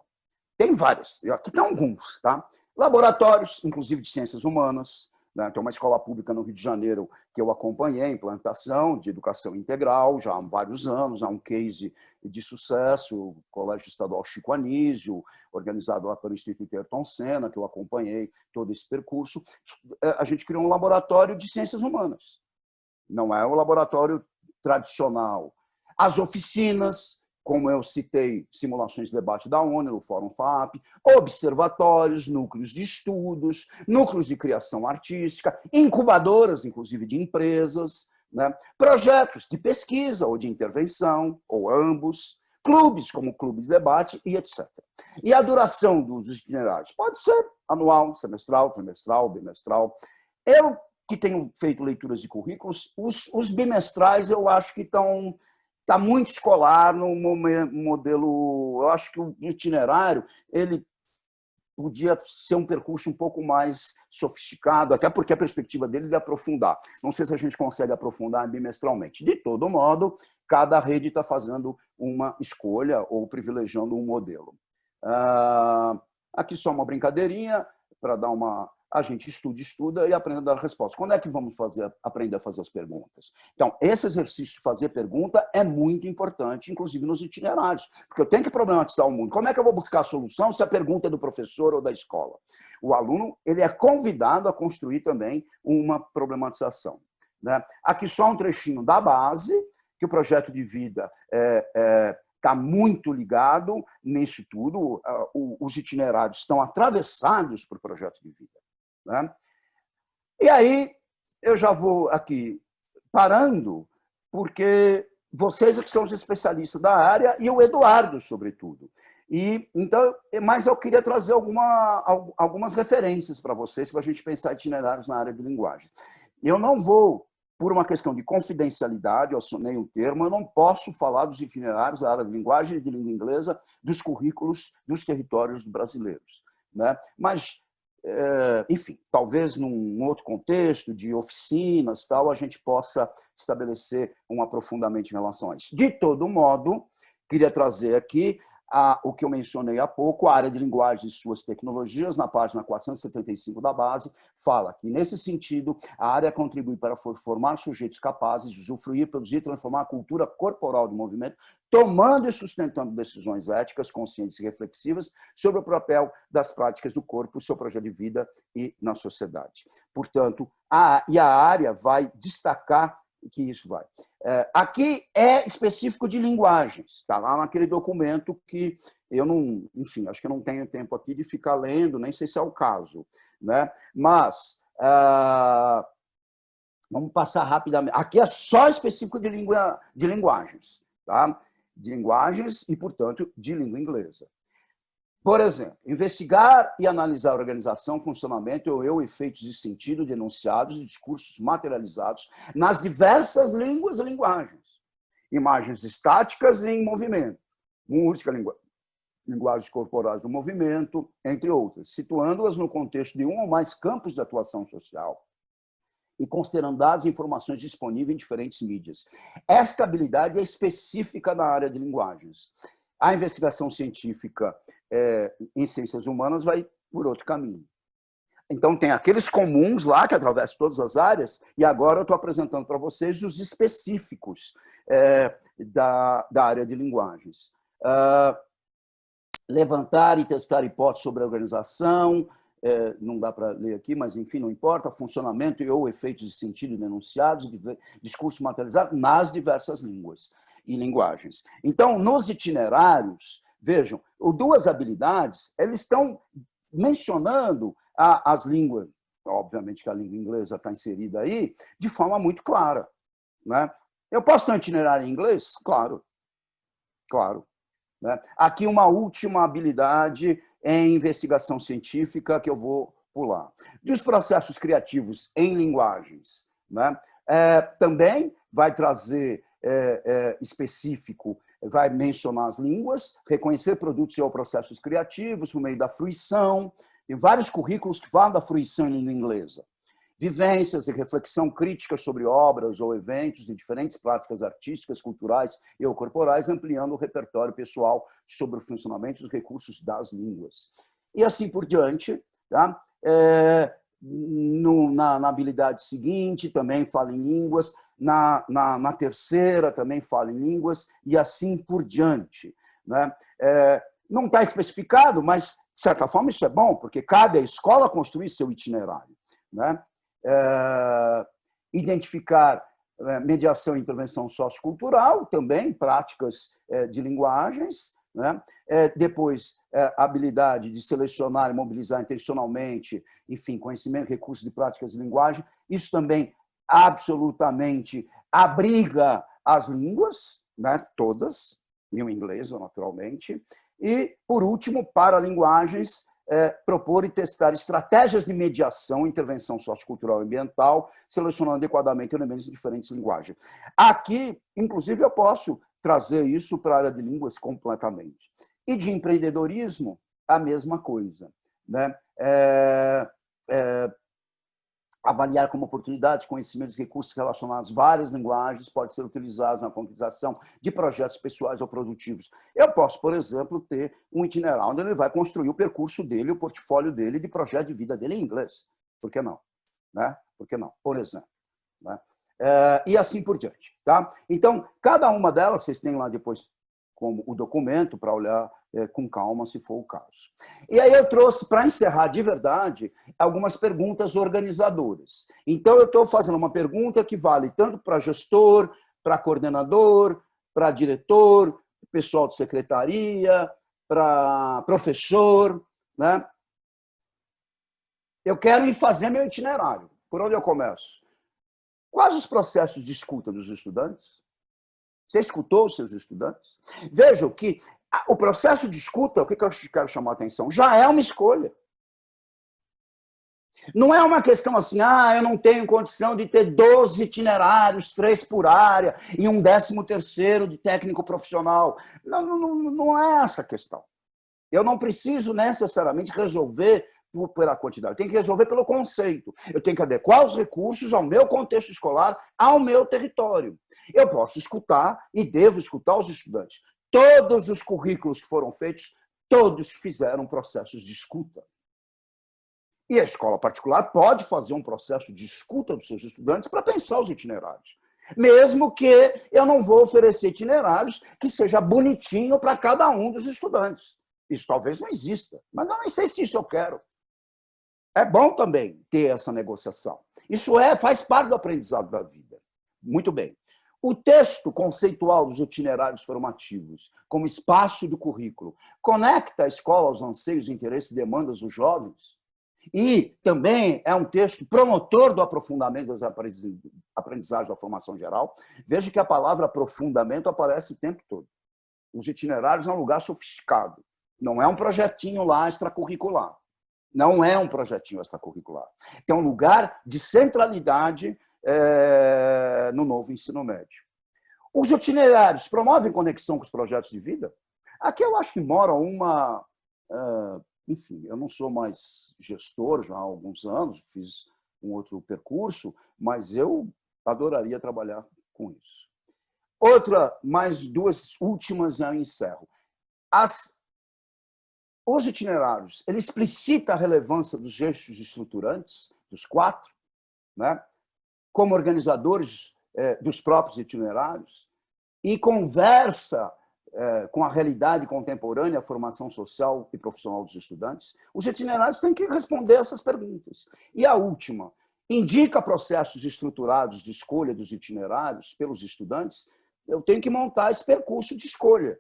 Tem vários, aqui estão alguns, tá? Laboratórios, inclusive de ciências humanas, né? Tem uma escola pública no Rio de Janeiro que eu acompanhei, a implantação de educação integral, já há vários anos, há um case de sucesso, o Colégio Estadual Chico Anísio, organizado lá pelo Instituto Ayrton Senna, que eu acompanhei todo esse percurso. A gente criou um laboratório de ciências humanas, não é um laboratório tradicional. As oficinas, como eu citei, simulações de debate da ONU, no Fórum FAP, observatórios, núcleos de estudos, núcleos de criação artística, incubadoras, inclusive, de empresas, né? Projetos de pesquisa ou de intervenção, ou ambos, clubes, como clube de debate, e etc. E a duração dos itinerários pode ser anual, semestral, trimestral, bimestral. Eu, que tenho feito leituras de currículos, os bimestrais eu acho que está muito escolar no modelo. Eu acho que o itinerário ele podia ser um percurso um pouco mais sofisticado, até porque a perspectiva dele é de aprofundar. Não sei se a gente consegue aprofundar bimestralmente. De todo modo, cada rede está fazendo uma escolha ou privilegiando um modelo. Aqui só uma brincadeirinha para dar uma... A gente estuda e aprende a dar respostas. Quando é que vamos aprender a fazer as perguntas? Então, esse exercício de fazer pergunta é muito importante, inclusive nos itinerários, porque eu tenho que problematizar o mundo. Como é que eu vou buscar a solução se a pergunta é do professor ou da escola? O aluno ele é convidado a construir também uma problematização, né? Aqui só um trechinho da base, que o projeto de vida está muito ligado nisso tudo. Os itinerários estão atravessados por projetos de vida, né? E aí, eu já vou aqui parando, porque vocês é que são os especialistas da área e o Eduardo, sobretudo. Então, mas eu queria trazer algumas referências para vocês, para a gente pensar itinerários na área de linguagem. Eu não vou, por uma questão de confidencialidade, eu assinei um termo, eu não posso falar dos itinerários da área de linguagem e de língua inglesa, dos currículos dos territórios brasileiros, né? Mas enfim, talvez num outro contexto de oficinas, tal, a gente possa estabelecer um aprofundamento em relação a isso. De todo modo, queria trazer aqui o que eu mencionei há pouco, a área de linguagem e suas tecnologias, na página 475 da base, fala que, nesse sentido, a área contribui para formar sujeitos capazes de usufruir, produzir e transformar a cultura corporal do movimento, tomando e sustentando decisões éticas, conscientes e reflexivas sobre o papel das práticas do corpo, seu projeto de vida e na sociedade. Portanto, a área vai destacar que isso vai. Aqui é específico de linguagens, está lá naquele documento que eu não, enfim, acho que eu não tenho tempo aqui de ficar lendo, nem sei se é o caso, né? Mas vamos passar rapidamente. Aqui é só específico de linguagens, tá? De linguagens e, portanto, de língua inglesa. Por exemplo, investigar e analisar a organização, funcionamento ou efeitos de sentido denunciados e discursos materializados nas diversas línguas e linguagens. Imagens estáticas e em movimento, música, linguagens corporais do movimento, entre outras, situando-as no contexto de um ou mais campos de atuação social e considerando dados e informações disponíveis em diferentes mídias. Esta habilidade é específica na área de linguagens. A investigação científica em ciências humanas vai por outro caminho. Então, tem aqueles comuns lá, que atravessam todas as áreas, e agora eu estou apresentando para vocês os específicos da área de linguagens. Levantar e testar hipóteses sobre a organização, não dá para ler aqui, mas, enfim, não importa, funcionamento ou efeitos de sentido denunciados, discurso materializado nas diversas línguas e linguagens. Então, nos itinerários, vejam, duas habilidades, eles estão mencionando as línguas, obviamente que a língua inglesa está inserida aí, de forma muito clara, né? Eu posso ter um itinerário em inglês? Claro, claro, né? Aqui uma última habilidade em investigação científica que eu vou pular. Dos processos criativos em linguagens, né? Também vai trazer específico, vai mencionar as línguas, reconhecer produtos ou processos criativos por meio da fruição. Tem vários currículos que falam da fruição em língua inglesa. vivências e reflexão crítica sobre obras ou eventos de diferentes práticas artísticas, culturais e ou corporais, ampliando o repertório pessoal sobre o funcionamento dos recursos das línguas. E assim por diante, tá? Na habilidade seguinte, também fala em línguas, na terceira também fala em línguas, e assim por diante. Né? Não está especificado, mas, de certa forma, isso é bom, porque cabe à escola construir seu itinerário. Né? Identificar mediação e intervenção sociocultural, também, práticas de linguagens, né? Depois, a habilidade de selecionar e mobilizar intencionalmente, enfim, conhecimento, recursos de práticas de linguagem. Isso também absolutamente abriga as línguas, né? Todas, e o inglês, naturalmente. E, por último, para linguagens, propor e testar estratégias de mediação, intervenção sociocultural e ambiental, selecionando adequadamente elementos de diferentes linguagens. Aqui, inclusive, eu posso trazer isso para a área de línguas completamente. E de empreendedorismo, a mesma coisa. Né? Avaliar como oportunidades, conhecimentos e recursos relacionados a várias linguagens podem ser utilizados na concretização de projetos pessoais ou produtivos. Eu posso, por exemplo, ter um itinerário onde ele vai construir o percurso dele, o portfólio dele, de projeto de vida dele em inglês. Por que não? Né? Por que não? Por exemplo. Né? E assim por diante. Tá? Então, cada uma delas, vocês têm lá depois como o documento para olhar com calma, se for o caso. E aí eu trouxe, para encerrar de verdade, algumas perguntas organizadoras. Então, eu estou fazendo uma pergunta que vale tanto para gestor, para coordenador, para diretor, pessoal de secretaria, para professor. Né? Eu quero ir fazer meu itinerário. Por onde eu começo? Quais os processos de escuta dos estudantes? Você escutou os seus estudantes? Vejam que o processo de escuta, o que eu quero chamar a atenção, já é uma escolha. Não é uma questão assim, eu não tenho condição de ter 12 itinerários, 3 por área, e um 13º de técnico profissional. Não é essa a questão. Eu não preciso necessariamente resolver pela quantidade, eu tenho que resolver pelo conceito. Eu tenho que adequar os recursos ao meu contexto escolar, ao meu território. Eu posso escutar e devo escutar os estudantes. Todos os currículos que foram feitos, todos fizeram processos de escuta. E a escola particular pode fazer um processo de escuta dos seus estudantes para pensar os itinerários. Mesmo que eu não vou oferecer itinerários que seja bonitinho para cada um dos estudantes. Isso talvez não exista, mas eu nem sei se isso eu quero. É bom também ter essa negociação. Isso faz parte do aprendizado da vida. Muito bem. O texto conceitual dos itinerários formativos, como espaço do currículo, conecta a escola aos anseios, interesses e demandas dos jovens? E também é um texto promotor do aprofundamento das aprendizagens da formação geral. Veja que a palavra aprofundamento aparece o tempo todo. Os itinerários é um lugar sofisticado. Não é um projetinho lá extracurricular. Não é um projetinho extracurricular. Tem um lugar de centralidade no novo ensino médio. Os itinerários promovem conexão com os projetos de vida? Aqui eu acho que mora uma... Enfim, eu não sou mais gestor já há alguns anos, fiz um outro percurso, mas eu adoraria trabalhar com isso. Mais 2 últimas já encerro. Os itinerários, ele explicita a relevância dos eixos estruturantes, dos 4, né? Como organizadores dos próprios itinerários, e conversa com a realidade contemporânea, a formação social e profissional dos estudantes. Os itinerários têm que responder essas perguntas. E a última, indica processos estruturados de escolha dos itinerários pelos estudantes. Eu tenho que montar esse percurso de escolha.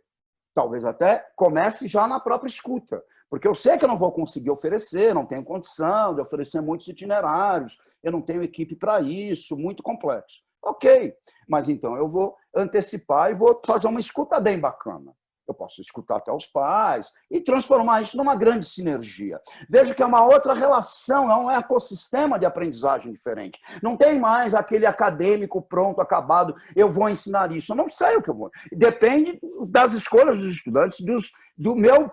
Talvez até comece já na própria escuta, porque eu sei que eu não vou conseguir oferecer, não tenho condição de oferecer muitos itinerários, eu não tenho equipe para isso, muito complexo. Ok, mas então eu vou antecipar e vou fazer uma escuta bem bacana. Eu posso escutar até os pais e transformar isso numa grande sinergia. Veja que é uma outra relação, é um ecossistema de aprendizagem diferente. Não tem mais aquele acadêmico pronto, acabado, eu vou ensinar isso. Eu não sei o que eu vou. Depende das escolhas dos estudantes, do meu...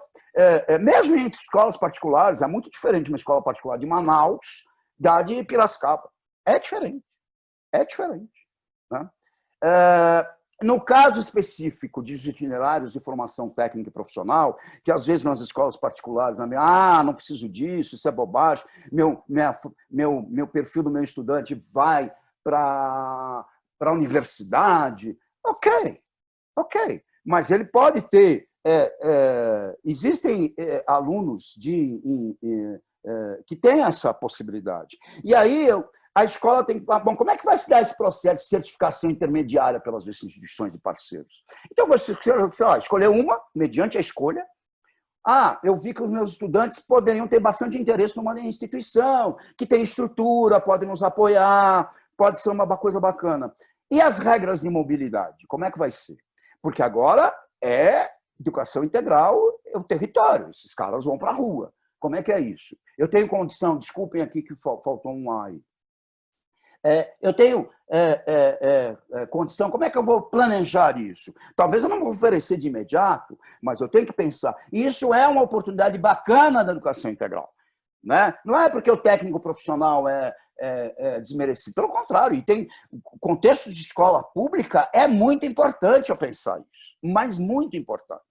mesmo entre escolas particulares, é muito diferente uma escola particular de Manaus da de Piracicaba. É diferente. É diferente. Né? No caso específico dos itinerários de formação técnica e profissional, que às vezes nas escolas particulares, não preciso disso, isso é bobagem, meu perfil do meu estudante vai para a universidade, ok, mas ele pode ter... existem alunos que têm essa possibilidade. E aí a escola tem que... Bom, como é que vai se dar esse processo de certificação intermediária pelas instituições e parceiros? Então, você escolher uma, mediante a escolha. Eu vi que os meus estudantes poderiam ter bastante interesse numa instituição, que tem estrutura, pode nos apoiar, pode ser uma coisa bacana. E as regras de mobilidade? Como é que vai ser? Porque agora é educação integral, é o território. Esses caras vão para a rua. Como é que é isso? Eu tenho condição, desculpem aqui que faltou um aí. Eu tenho condição, como é que eu vou planejar isso? Talvez eu não vou oferecer de imediato, mas eu tenho que pensar. E isso é uma oportunidade bacana da educação integral. Né? Não é porque o técnico profissional é desmerecido. Pelo contrário, e tem contexto de escola pública, é muito importante eu pensar isso, mas muito importante.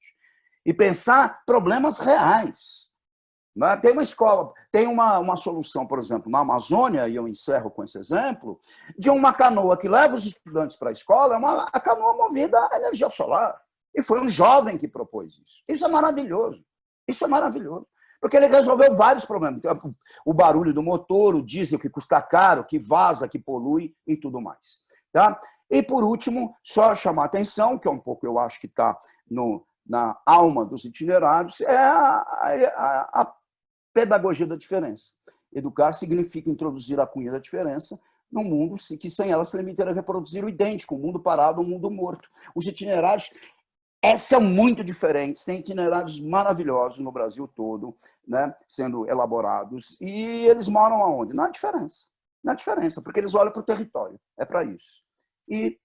E pensar problemas reais. Tem uma escola, tem uma solução, por exemplo, na Amazônia, e eu encerro com esse exemplo, de uma canoa que leva os estudantes para a escola, a canoa movida a energia solar. E foi um jovem que propôs isso. Isso é maravilhoso. Isso é maravilhoso. Porque ele resolveu vários problemas. O barulho do motor, o diesel que custa caro, que vaza, que polui e tudo mais. Tá? E, por último, só chamar a atenção, que é um pouco, eu acho que está na alma dos itinerários, é a pedagogia da diferença. Educar significa introduzir a cunha da diferença num mundo que sem ela se limita a reproduzir o idêntico, um mundo parado, um mundo morto. Os itinerários são muito diferentes, tem itinerários maravilhosos no Brasil todo, né, sendo elaborados, e eles moram aonde? Na diferença, porque eles olham para o território, é para isso. E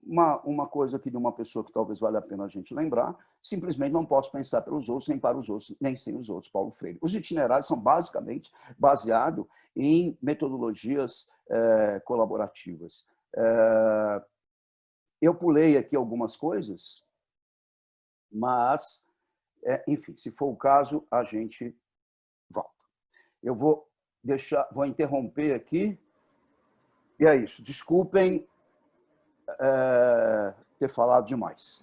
uma coisa aqui de uma pessoa que talvez valha a pena a gente lembrar, simplesmente não posso pensar pelos outros, nem para os outros, nem sem os outros, Paulo Freire. Os itinerários são basicamente baseados em metodologias colaborativas. Eu pulei aqui algumas coisas, mas, enfim, se for o caso, a gente volta. Eu vou interromper aqui, e é isso. Desculpem ter falado demais.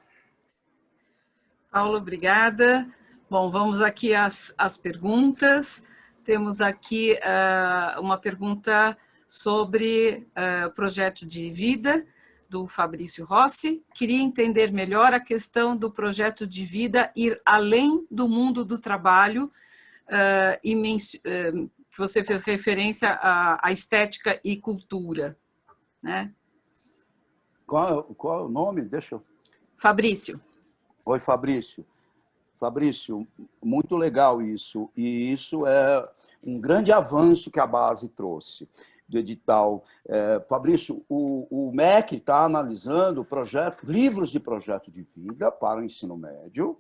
Paulo, obrigada. Bom, vamos aqui às perguntas. Temos aqui uma pergunta sobre o projeto de vida do Fabrício Rossi. Queria entender melhor a questão do projeto de vida ir além do mundo do trabalho, que você fez referência à estética e cultura, né? Qual é o nome? Deixa eu... Fabrício. Oi, Fabrício. Fabrício, muito legal isso. E isso é um grande avanço que a base trouxe do edital. Fabrício, o MEC está analisando livros de projeto de vida para o ensino médio.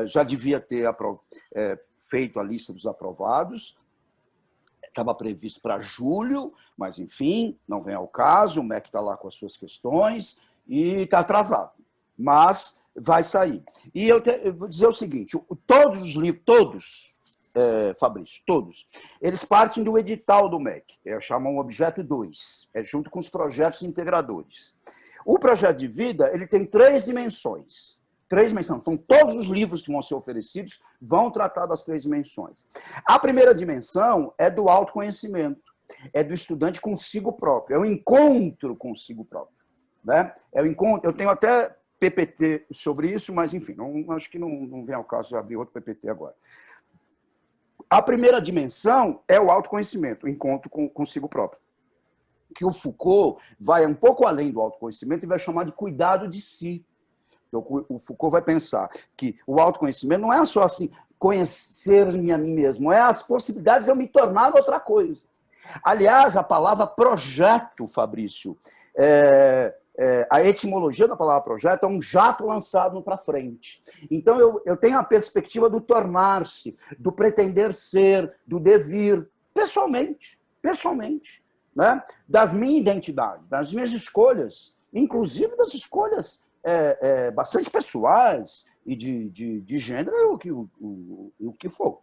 Já devia ter feito a lista dos aprovados. Estava previsto para julho, mas, enfim, não vem ao caso. O MEC está lá com as suas questões e está atrasado. Mas vai sair. E eu vou dizer o seguinte, todos os livros, Fabrício, todos, eles partem do edital do MEC, chamam objeto 2, junto com os projetos integradores. O projeto de vida ele tem três dimensões. Então, todos os livros que vão ser oferecidos vão tratar das três dimensões. A primeira dimensão é do autoconhecimento, é do estudante consigo próprio, é o encontro consigo próprio. Né? Eu tenho até PPT sobre isso, mas, enfim, acho que não vem ao caso de abrir outro PPT agora. A primeira dimensão é o autoconhecimento, o encontro consigo próprio. Que o Foucault vai um pouco além do autoconhecimento e vai chamar de cuidado de si. O Foucault vai pensar que o autoconhecimento não é só assim, conhecer-me a mim mesmo, é as possibilidades de eu me tornar outra coisa. Aliás, a palavra projeto, Fabrício, a etimologia da palavra projeto é um jato lançado para frente. Então, eu tenho a perspectiva do tornar-se, do pretender ser, do devir, pessoalmente. pessoalmente, né? Das minhas identidades, das minhas escolhas, inclusive das escolhas bastante pessoais e de gênero e o que for.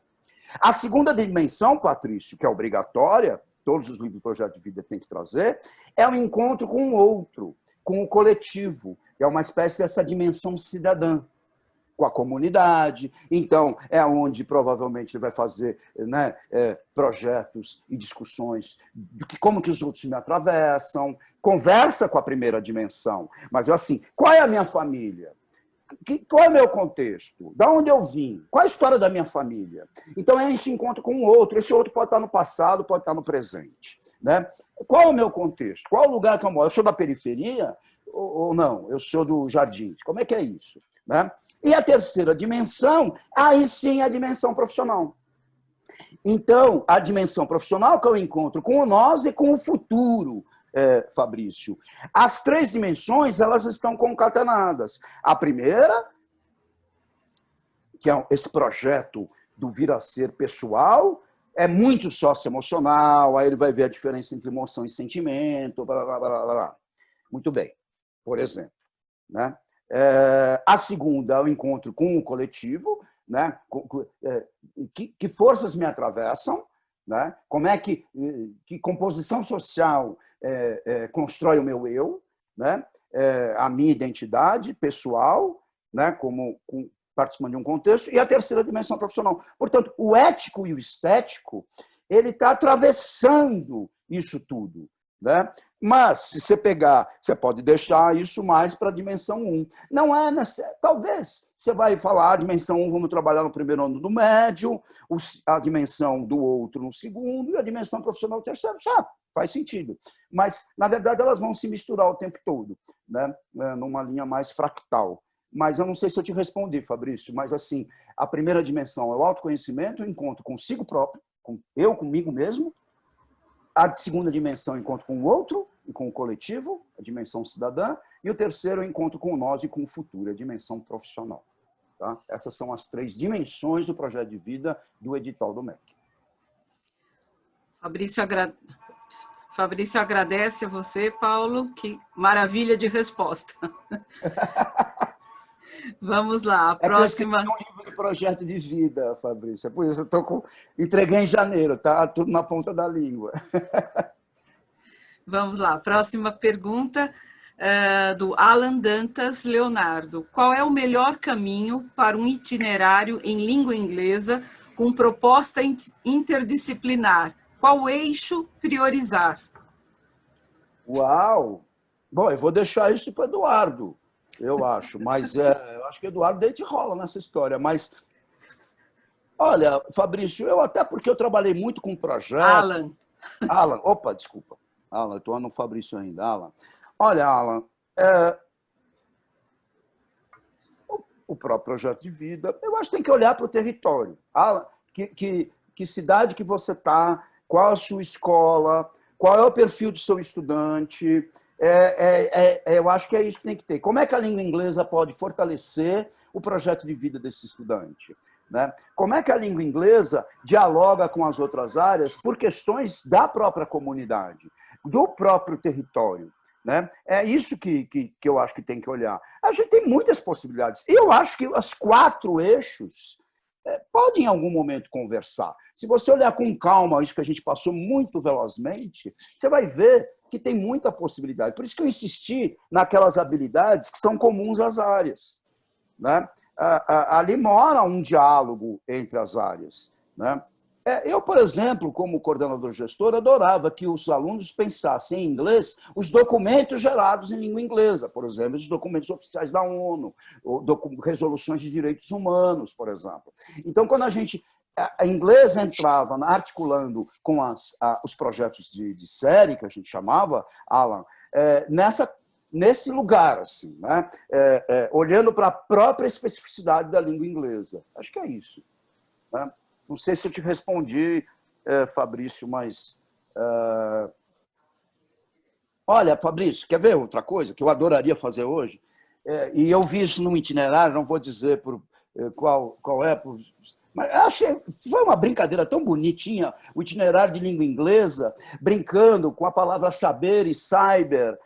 A segunda dimensão, Patrício, que é obrigatória, todos os livros do Projeto de Vida têm que trazer, é o encontro com o outro, com o coletivo, é uma espécie dessa dimensão cidadã, com a comunidade. Então, é onde provavelmente ele vai fazer, né, projetos e discussões do que como que os outros me atravessam, conversa com a primeira dimensão. Mas, assim, qual é a minha família? Qual é o meu contexto? Da onde eu vim? Qual é a história da minha família? Então, é esse encontro com o outro. Esse outro pode estar no passado, pode estar no presente, né? Qual é o meu contexto? Qual é o lugar que eu moro? Eu sou da periferia ou não? Eu sou do Jardim. Como é que é isso? Né? E a terceira dimensão, aí sim é a dimensão profissional. Então, a dimensão profissional que eu encontro com o nós e com o futuro, Fabrício. As três dimensões, elas estão concatenadas. A primeira, que é esse projeto do vir a ser pessoal, é muito socioemocional, aí ele vai ver a diferença entre emoção e sentimento, blá, blá, blá, blá. Muito bem, por exemplo, né? A segunda é o encontro com o coletivo, né? Que forças me atravessam, né? Como é que composição social constrói o meu eu, né? A minha identidade pessoal, né? Participando de um contexto, e a terceira dimensão profissional. Portanto, o ético e o estético, ele está atravessando isso tudo, né? Mas, se você pegar, você pode deixar isso mais para a dimensão 1. Não é necessário. Talvez você vai falar a dimensão 1, vamos trabalhar no primeiro ano do médio, a dimensão do outro no segundo, e a dimensão profissional no terceiro. Faz sentido. Mas, na verdade, elas vão se misturar o tempo todo, né? Numa linha mais fractal. Mas eu não sei se eu te respondi, Fabrício, mas assim, a primeira dimensão é o autoconhecimento, o encontro consigo próprio, comigo mesmo. A segunda dimensão, o encontro com o outro e com o coletivo, a dimensão cidadã. E o terceiro, o encontro com nós e com o futuro, a dimensão profissional. Tá? Essas são as três dimensões do projeto de vida do edital do MEC. Fabrício agradece a você, Paulo. Que maravilha de resposta. Vamos lá, a próxima. É um livro de projeto de vida, Fabrício. É por isso que eu entreguei em janeiro, tá? Tudo na ponta da língua. Vamos lá, próxima pergunta do Alan Dantas Leonardo. Qual é o melhor caminho para um itinerário em língua inglesa com proposta interdisciplinar? Qual eixo priorizar? Uau! Bom, eu vou deixar isso para o Eduardo, eu acho. Mas eu acho que o Eduardo deita e rola nessa história. Mas, olha, Fabrício, porque eu trabalhei muito com projeto... Alan, opa, desculpa. Alan, eu estou no Fabrício ainda. Alan. Olha, Alan, o próprio projeto de vida, eu acho que tem que olhar para o território. Alan, que cidade que você está, qual a sua escola, qual é o perfil do seu estudante. Eu acho que é isso que tem que ter. Como é que a língua inglesa pode fortalecer o projeto de vida desse estudante? Né? Como é que a língua inglesa dialoga com as outras áreas por questões da própria comunidade, do próprio território? Né? É isso que eu acho que tem que olhar. A gente tem muitas possibilidades. E eu acho que os 4 eixos podem, em algum momento, conversar. Se você olhar com calma isso que a gente passou muito velozmente, você vai ver que tem muita possibilidade. Por isso que eu insisti naquelas habilidades que são comuns às áreas. Né? Ali mora um diálogo entre as áreas. Né? Eu, por exemplo, como coordenador gestor, adorava que os alunos pensassem em inglês os documentos gerados em língua inglesa, por exemplo, os documentos oficiais da ONU, resoluções de direitos humanos, por exemplo. Então, quando a inglês entrava articulando com os projetos de série, que a gente chamava, Alan, nesse lugar, assim, né? Olhando para a própria especificidade da língua inglesa. Acho que é isso. Né? Não sei se eu te respondi, Fabrício, mas... Olha, Fabrício, quer ver outra coisa que eu adoraria fazer hoje? E eu vi isso num itinerário, não vou dizer qual é, Mas eu achei, foi uma brincadeira tão bonitinha, o itinerário de língua inglesa, brincando com a palavra saber e cyber.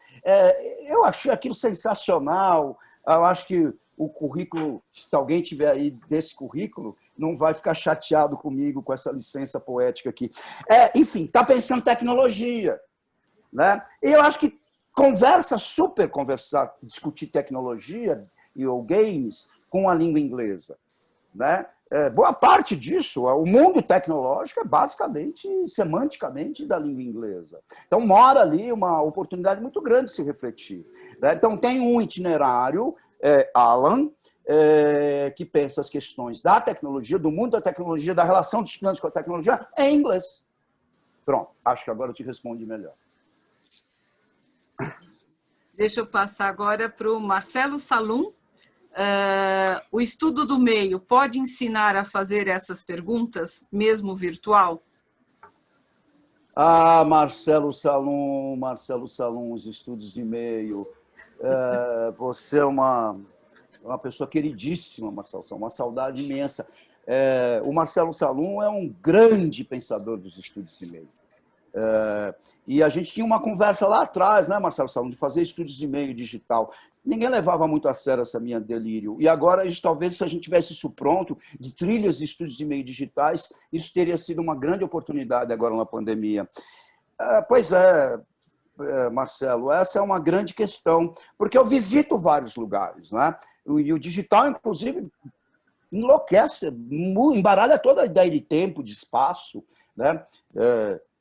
Eu achei aquilo sensacional. Eu acho que o currículo, se alguém tiver aí desse currículo, não vai ficar chateado comigo com essa licença poética aqui. Enfim, está pensando em tecnologia, né? E eu acho que conversar, discutir tecnologia ou games com a língua inglesa, né? Boa parte disso, o mundo tecnológico é basicamente, semanticamente, da língua inglesa. Então, mora ali uma oportunidade muito grande de se refletir, né? Então, tem um itinerário, Alan, que pensa as questões da tecnologia, do mundo da tecnologia, da relação dos estudantes com a tecnologia, em inglês. Pronto, acho que agora eu te respondi melhor. Deixa eu passar agora para o Marcelo Salum. O estudo do meio pode ensinar a fazer essas perguntas, mesmo virtual? Marcelo Salum, os estudos de meio. Você é uma pessoa queridíssima, Marcelo Salum, uma saudade imensa. O Marcelo Salum é um grande pensador dos estudos de meio. E a gente tinha uma conversa lá atrás, né, Marcelo Salum, de fazer estudos de meio digital. Ninguém levava muito a sério essa minha delírio. E agora, talvez, se a gente tivesse isso pronto, de trilhas de estudos de meio digitais, isso teria sido uma grande oportunidade agora na pandemia. Pois é, Marcelo, essa é uma grande questão, porque eu visito vários lugares, né? E o digital, inclusive, enlouquece, embaralha toda a ideia de tempo, de espaço, né?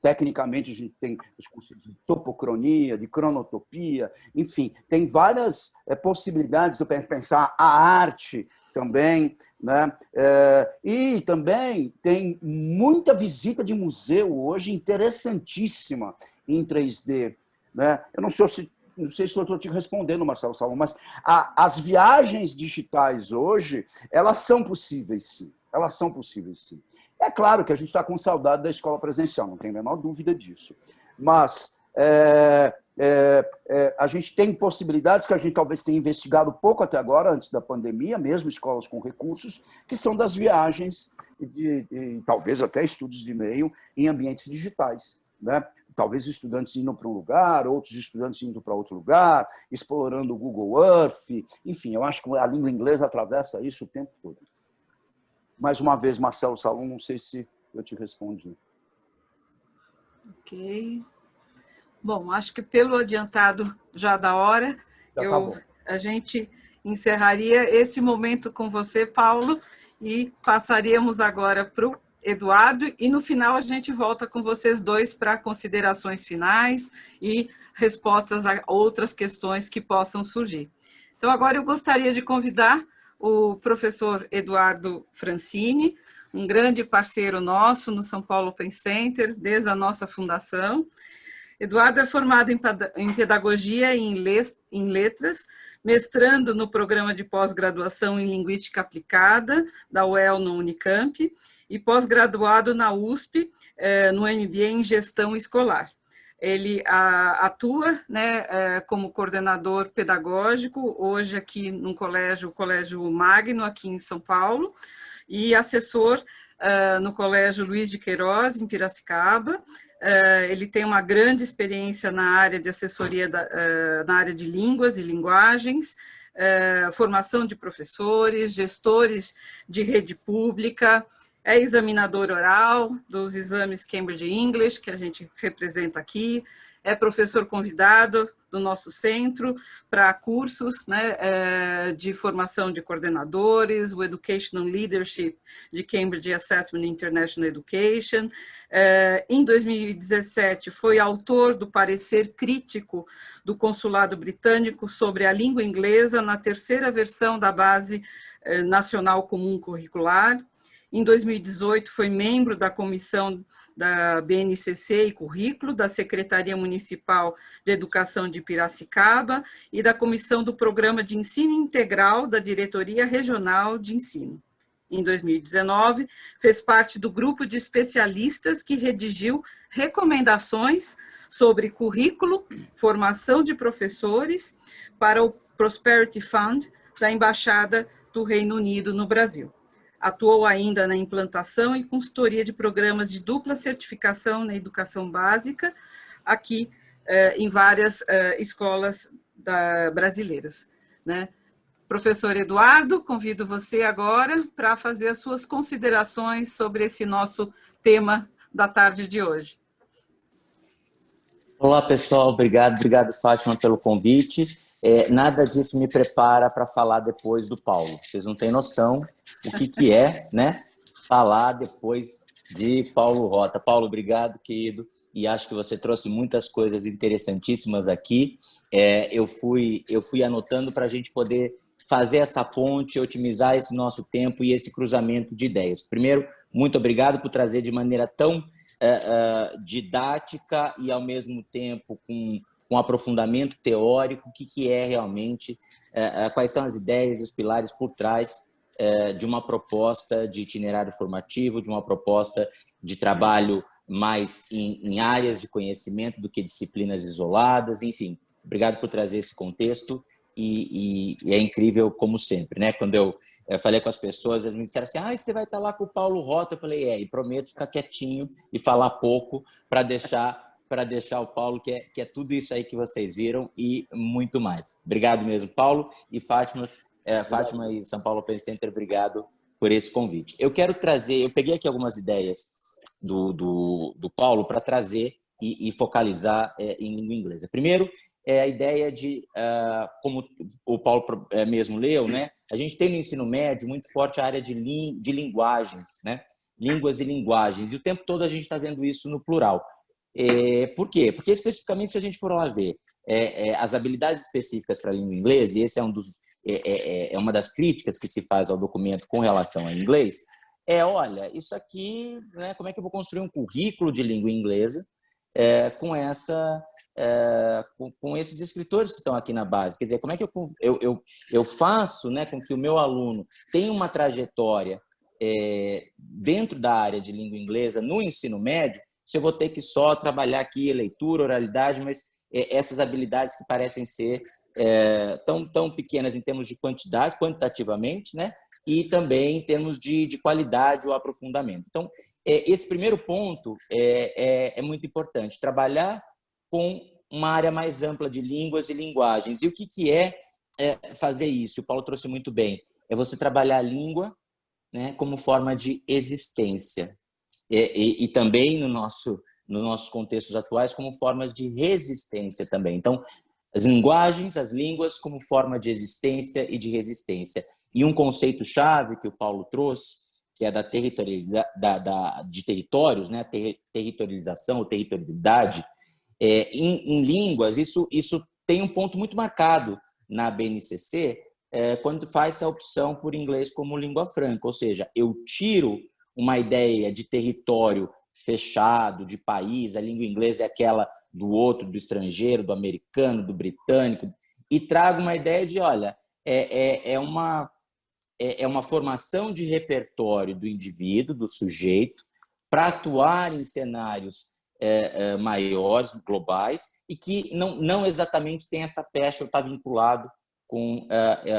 Tecnicamente, a gente tem os conceitos de topocronia, de cronotopia, enfim, tem várias possibilidades de pensar a arte também, né? E também tem muita visita de museu hoje interessantíssima em 3D, né? Eu não sei se eu estou te respondendo, Marcelo Salom, mas as viagens digitais hoje, elas são possíveis, sim. Elas são possíveis, sim. É claro que a gente está com saudade da escola presencial, não tem a menor dúvida disso. Mas a gente tem possibilidades que a gente talvez tenha investigado pouco até agora, antes da pandemia, mesmo escolas com recursos, que são das viagens e talvez até estudos de meio em ambientes digitais, né? Talvez estudantes indo para um lugar, outros estudantes indo para outro lugar, explorando o Google Earth. Enfim, eu acho que a língua inglesa atravessa isso o tempo todo. Mais uma vez, Marcelo Salum, não sei se eu te respondi. Ok. Bom, acho que pelo adiantado já da hora, a gente encerraria esse momento com você, Paulo, e passaríamos agora para o Eduardo, e no final a gente volta com vocês dois para considerações finais e respostas a outras questões que possam surgir. Então, agora eu gostaria de convidar o professor Eduardo Francini, um grande parceiro nosso no São Paulo Open Center, desde a nossa fundação. Eduardo é formado em Pedagogia e em Letras, mestrando no programa de pós-graduação em Linguística Aplicada, da UEL no Unicamp, e pós-graduado na USP, no MBA em Gestão Escolar. Ele atua, né, como coordenador pedagógico, hoje aqui no colégio, o Colégio Magno, aqui em São Paulo, e assessor no Colégio Luiz de Queiroz, em Piracicaba. Ele tem uma grande experiência na área de assessoria, na área de línguas e linguagens, formação de professores, gestores de rede pública, é examinador oral dos exames Cambridge English, que a gente representa aqui, é professor convidado do nosso centro para cursos, né, de formação de coordenadores, o Educational Leadership de Cambridge Assessment International Education. Em 2017, foi autor do parecer crítico do Consulado Britânico sobre a língua inglesa na terceira versão da Base Nacional Comum Curricular. Em 2018, foi membro da comissão da BNCC e Currículo, da Secretaria Municipal de Educação de Piracicaba e da comissão do Programa de Ensino Integral da Diretoria Regional de Ensino. Em 2019, fez parte do grupo de especialistas que redigiu recomendações sobre currículo, formação de professores para o Prosperity Fund da Embaixada do Reino Unido no Brasil. atuou ainda na implantação e consultoria de programas de dupla certificação na educação básica, aqui em várias escolas brasileiras, né? Professor Eduardo, convido você agora para fazer as suas considerações sobre esse nosso tema da tarde de hoje. Olá, pessoal. Obrigado, Fátima, pelo convite. Nada disso me prepara para falar depois do Paulo. Vocês não têm noção o que é, né? Falar depois de Paulo Rota. Paulo, obrigado, querido. E acho que você trouxe muitas coisas interessantíssimas aqui. Eu fui anotando para a gente poder fazer essa ponte, otimizar esse nosso tempo e esse cruzamento de ideias. Primeiro, muito obrigado por trazer de maneira tão didática e, ao mesmo tempo, com aprofundamento teórico, o que é realmente, quais são as ideias e os pilares por trás de uma proposta de itinerário formativo, de uma proposta de trabalho mais em áreas de conhecimento do que disciplinas isoladas, enfim. Obrigado por trazer esse contexto e é incrível como sempre, né? Quando eu falei com as pessoas, eles me disseram assim, você vai estar lá com o Paulo Rota? Eu falei, e prometo ficar quietinho e falar pouco para deixar o Paulo, que é tudo isso aí que vocês viram e muito mais. Obrigado mesmo, Paulo e Fátima e São Paulo Open Center, obrigado por esse convite. Eu peguei aqui algumas ideias do Paulo para trazer e focalizar em língua inglesa. Primeiro, a ideia de, como o Paulo mesmo leu, né? A gente tem no ensino médio muito forte a área de linguagens, né? Línguas e linguagens. E o tempo todo a gente está vendo isso no plural. Por quê? Porque, especificamente, se a gente for lá ver as habilidades específicas para a língua inglesa, e esse é uma das críticas que se faz ao documento com relação ao inglês, olha, isso aqui, né, como é que eu vou construir um currículo de língua inglesa com esses escritores que estão aqui na base? Quer dizer, como é que eu faço, né, com que o meu aluno tenha uma trajetória dentro da área de língua inglesa no ensino médio, se eu vou ter que só trabalhar aqui leitura, oralidade, mas essas habilidades que parecem ser tão pequenas em termos de quantidade, quantitativamente, né? E também em termos de qualidade ou aprofundamento. Então, esse primeiro ponto é muito importante, trabalhar com uma área mais ampla de línguas e linguagens. E o que é fazer isso? O Paulo trouxe muito bem. É você trabalhar a língua, né, como forma de existência. E também nos nossos contextos atuais como formas de resistência também. Então, as linguagens, as línguas como forma de existência e de resistência. E um conceito-chave que o Paulo trouxe, que é de territórios, né? Territorialização ou territorialidade, em línguas, isso tem um ponto muito marcado na BNCC, quando faz essa opção por inglês como língua franca, ou seja, eu tiro uma ideia de território fechado, de país, a língua inglesa é aquela do outro, do estrangeiro, do americano, do britânico, e trago uma ideia de, olha, é uma formação de repertório do indivíduo, do sujeito, para atuar em cenários maiores, globais, e que não exatamente tem essa pecha ou está vinculado com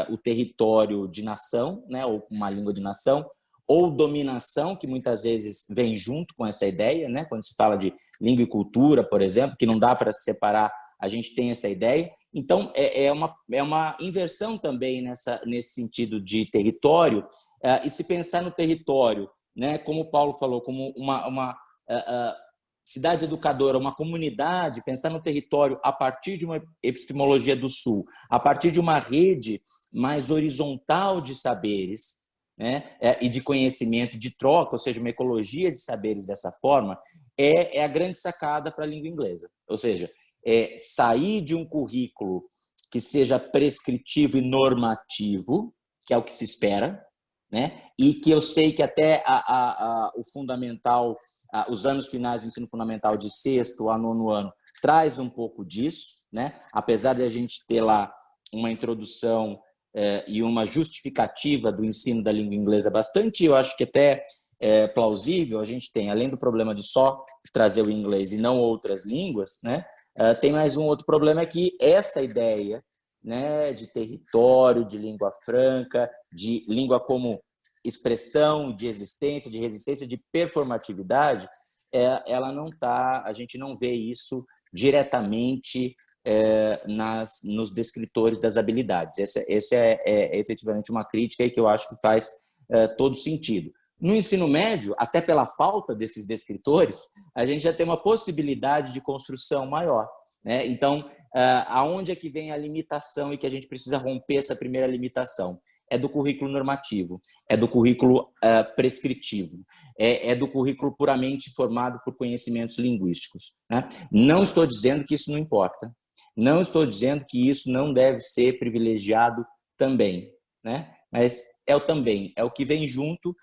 o território de nação, né, ou com uma língua de nação, ou dominação, que muitas vezes vem junto com essa ideia, né? Quando se fala de língua e cultura, por exemplo, que não dá para se separar, a gente tem essa ideia. Então, é uma inversão também nesse sentido de território, e se pensar no território, né, como o Paulo falou, como uma cidade educadora, uma comunidade, pensar no território a partir de uma epistemologia do Sul, a partir de uma rede mais horizontal de saberes, né, e de conhecimento, de troca, ou seja, uma ecologia de saberes dessa forma, é a grande sacada para a língua inglesa. Ou seja, sair de um currículo que seja prescritivo e normativo, que é o que se espera, né, e que eu sei que até o fundamental, os anos finais do ensino fundamental de sexto a nono ano, traz um pouco disso, né, apesar de a gente ter lá uma introdução e uma justificativa do ensino da língua inglesa bastante, eu acho que até plausível. A gente tem, além do problema de só trazer o inglês e não outras línguas, né, tem mais um outro problema, é que essa ideia, né, de território, de língua franca, de língua como expressão de existência, de resistência, de performatividade, ela não está, a gente não vê isso diretamente nos descritores das habilidades. Essa é efetivamente uma crítica aí que eu acho que faz todo sentido. No ensino médio, até pela falta desses descritores, a gente já tem uma possibilidade de construção maior, né? Então, aonde é que vem a limitação e que a gente precisa romper essa primeira limitação? É do currículo normativo, é do currículo prescritivo, é do currículo puramente formado por conhecimentos linguísticos, né? Não estou dizendo que isso não importa, não estou dizendo que isso não deve ser privilegiado também, né? Mas é o também, é o que vem junto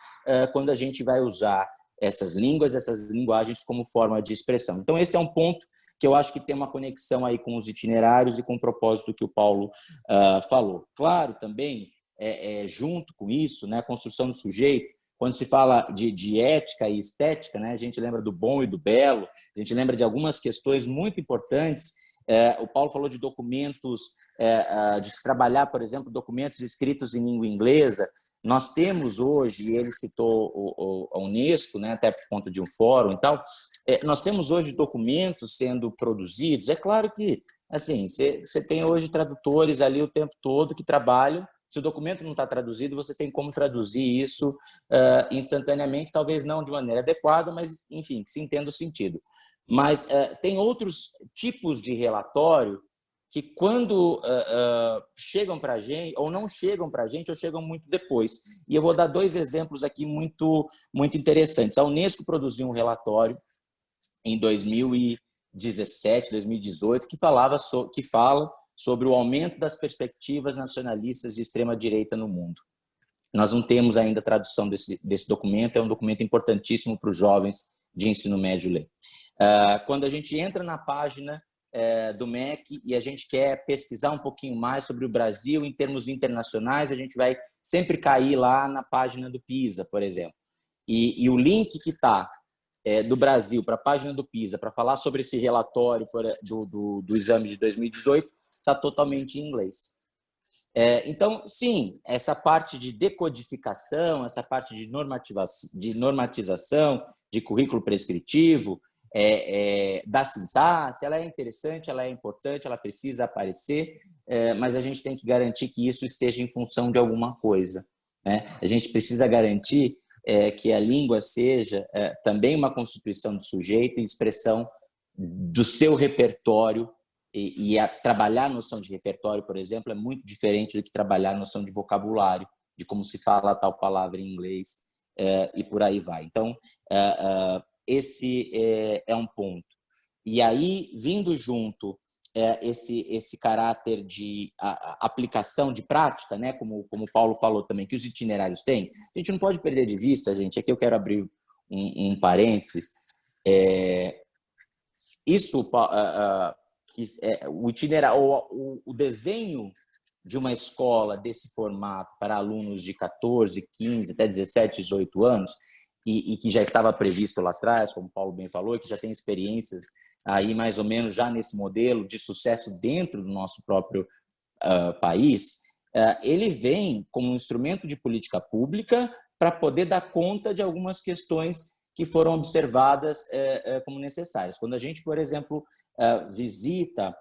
quando a gente vai usar essas línguas, essas linguagens como forma de expressão. Então, esse é um ponto que eu acho que tem uma conexão aí com os itinerários e com o propósito que o Paulo falou. Claro, também, junto com isso, né, a construção do sujeito, quando se fala de ética e estética, né, a gente lembra do bom e do belo, a gente lembra de algumas questões muito importantes. O Paulo falou de documentos, de se trabalhar, por exemplo, documentos escritos em língua inglesa. Nós temos hoje, e ele citou a Unesco, né, até por conta de um fórum e tal, nós temos hoje documentos sendo produzidos. É claro que assim, você tem hoje tradutores ali o tempo todo que trabalham. Se o documento não está traduzido, você tem como traduzir isso instantaneamente, talvez não de maneira adequada, mas, enfim, que se entenda o sentido. Mas tem outros tipos de relatório que, quando chegam para a gente, ou não chegam para a gente, ou chegam muito depois. E eu vou dar 2 exemplos aqui muito interessantes. A Unesco produziu um relatório em 2017, 2018, que fala sobre o aumento das perspectivas nacionalistas de extrema-direita no mundo. Nós não temos ainda a tradução desse documento, é um documento importantíssimo para os jovens de ensino médio ler. Quando a gente entra na página do MEC e a gente quer pesquisar um pouquinho mais sobre o Brasil em termos internacionais, a gente vai sempre cair lá na página do PISA, por exemplo. E o link que está do Brasil para a página do PISA para falar sobre esse relatório do exame de 2018 está totalmente em inglês. Então, sim, essa parte de decodificação, essa parte de normatização, de currículo prescritivo, da sintaxe, ela é interessante, ela é importante, ela precisa aparecer, mas a gente tem que garantir que isso esteja em função de alguma coisa, né? A gente precisa garantir que a língua seja também uma constituição do sujeito e expressão do seu repertório. E trabalhar a noção de repertório, por exemplo, é muito diferente do que trabalhar a noção de vocabulário, de como se fala tal palavra em inglês, e por aí vai. Então, esse é um ponto. E aí, vindo junto esse caráter de aplicação de prática, né, como o Paulo falou também, que os itinerários têm, a gente não pode perder de vista, gente, aqui eu quero abrir um parênteses, isso... o desenho de uma escola desse formato para alunos de 14, 15, até 17, 18 anos, e que já estava previsto lá atrás, como o Paulo bem falou, e que já tem experiências aí mais ou menos já nesse modelo de sucesso dentro do nosso próprio país, ele vem como um instrumento de política pública para poder dar conta de algumas questões que foram observadas como necessárias. Quando a gente, por exemplo, visita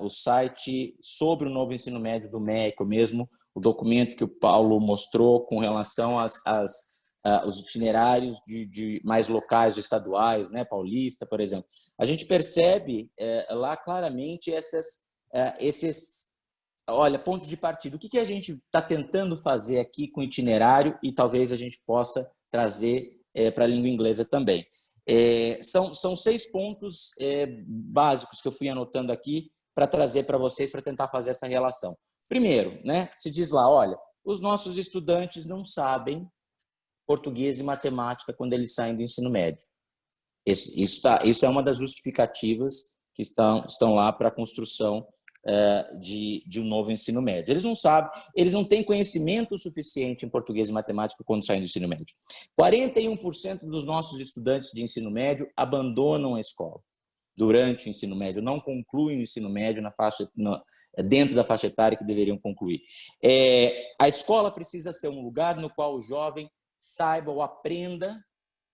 o site sobre o novo ensino médio do MEC, ou mesmo o documento que o Paulo mostrou com relação aos itinerários de mais locais ou estaduais, né, paulista, por exemplo, a gente percebe lá claramente esses pontos de partida. O que a gente está tentando fazer aqui com o itinerário e talvez a gente possa trazer para a língua inglesa também. São 6 pontos básicos que eu fui anotando aqui para trazer para vocês, para tentar fazer essa relação. Primeiro, né, se diz lá, olha, os nossos estudantes não sabem português e matemática quando eles saem do ensino médio. Isso é uma das justificativas que estão lá para a construção de um novo ensino médio. Eles não sabem, eles não têm conhecimento suficiente em português e matemática quando saem do ensino médio. 41% dos nossos estudantes de ensino médio abandonam a escola. durante o ensino médio, não concluem o ensino médio dentro da faixa etária que deveriam concluir. A escola precisa ser um lugar no qual o jovem saiba ou aprenda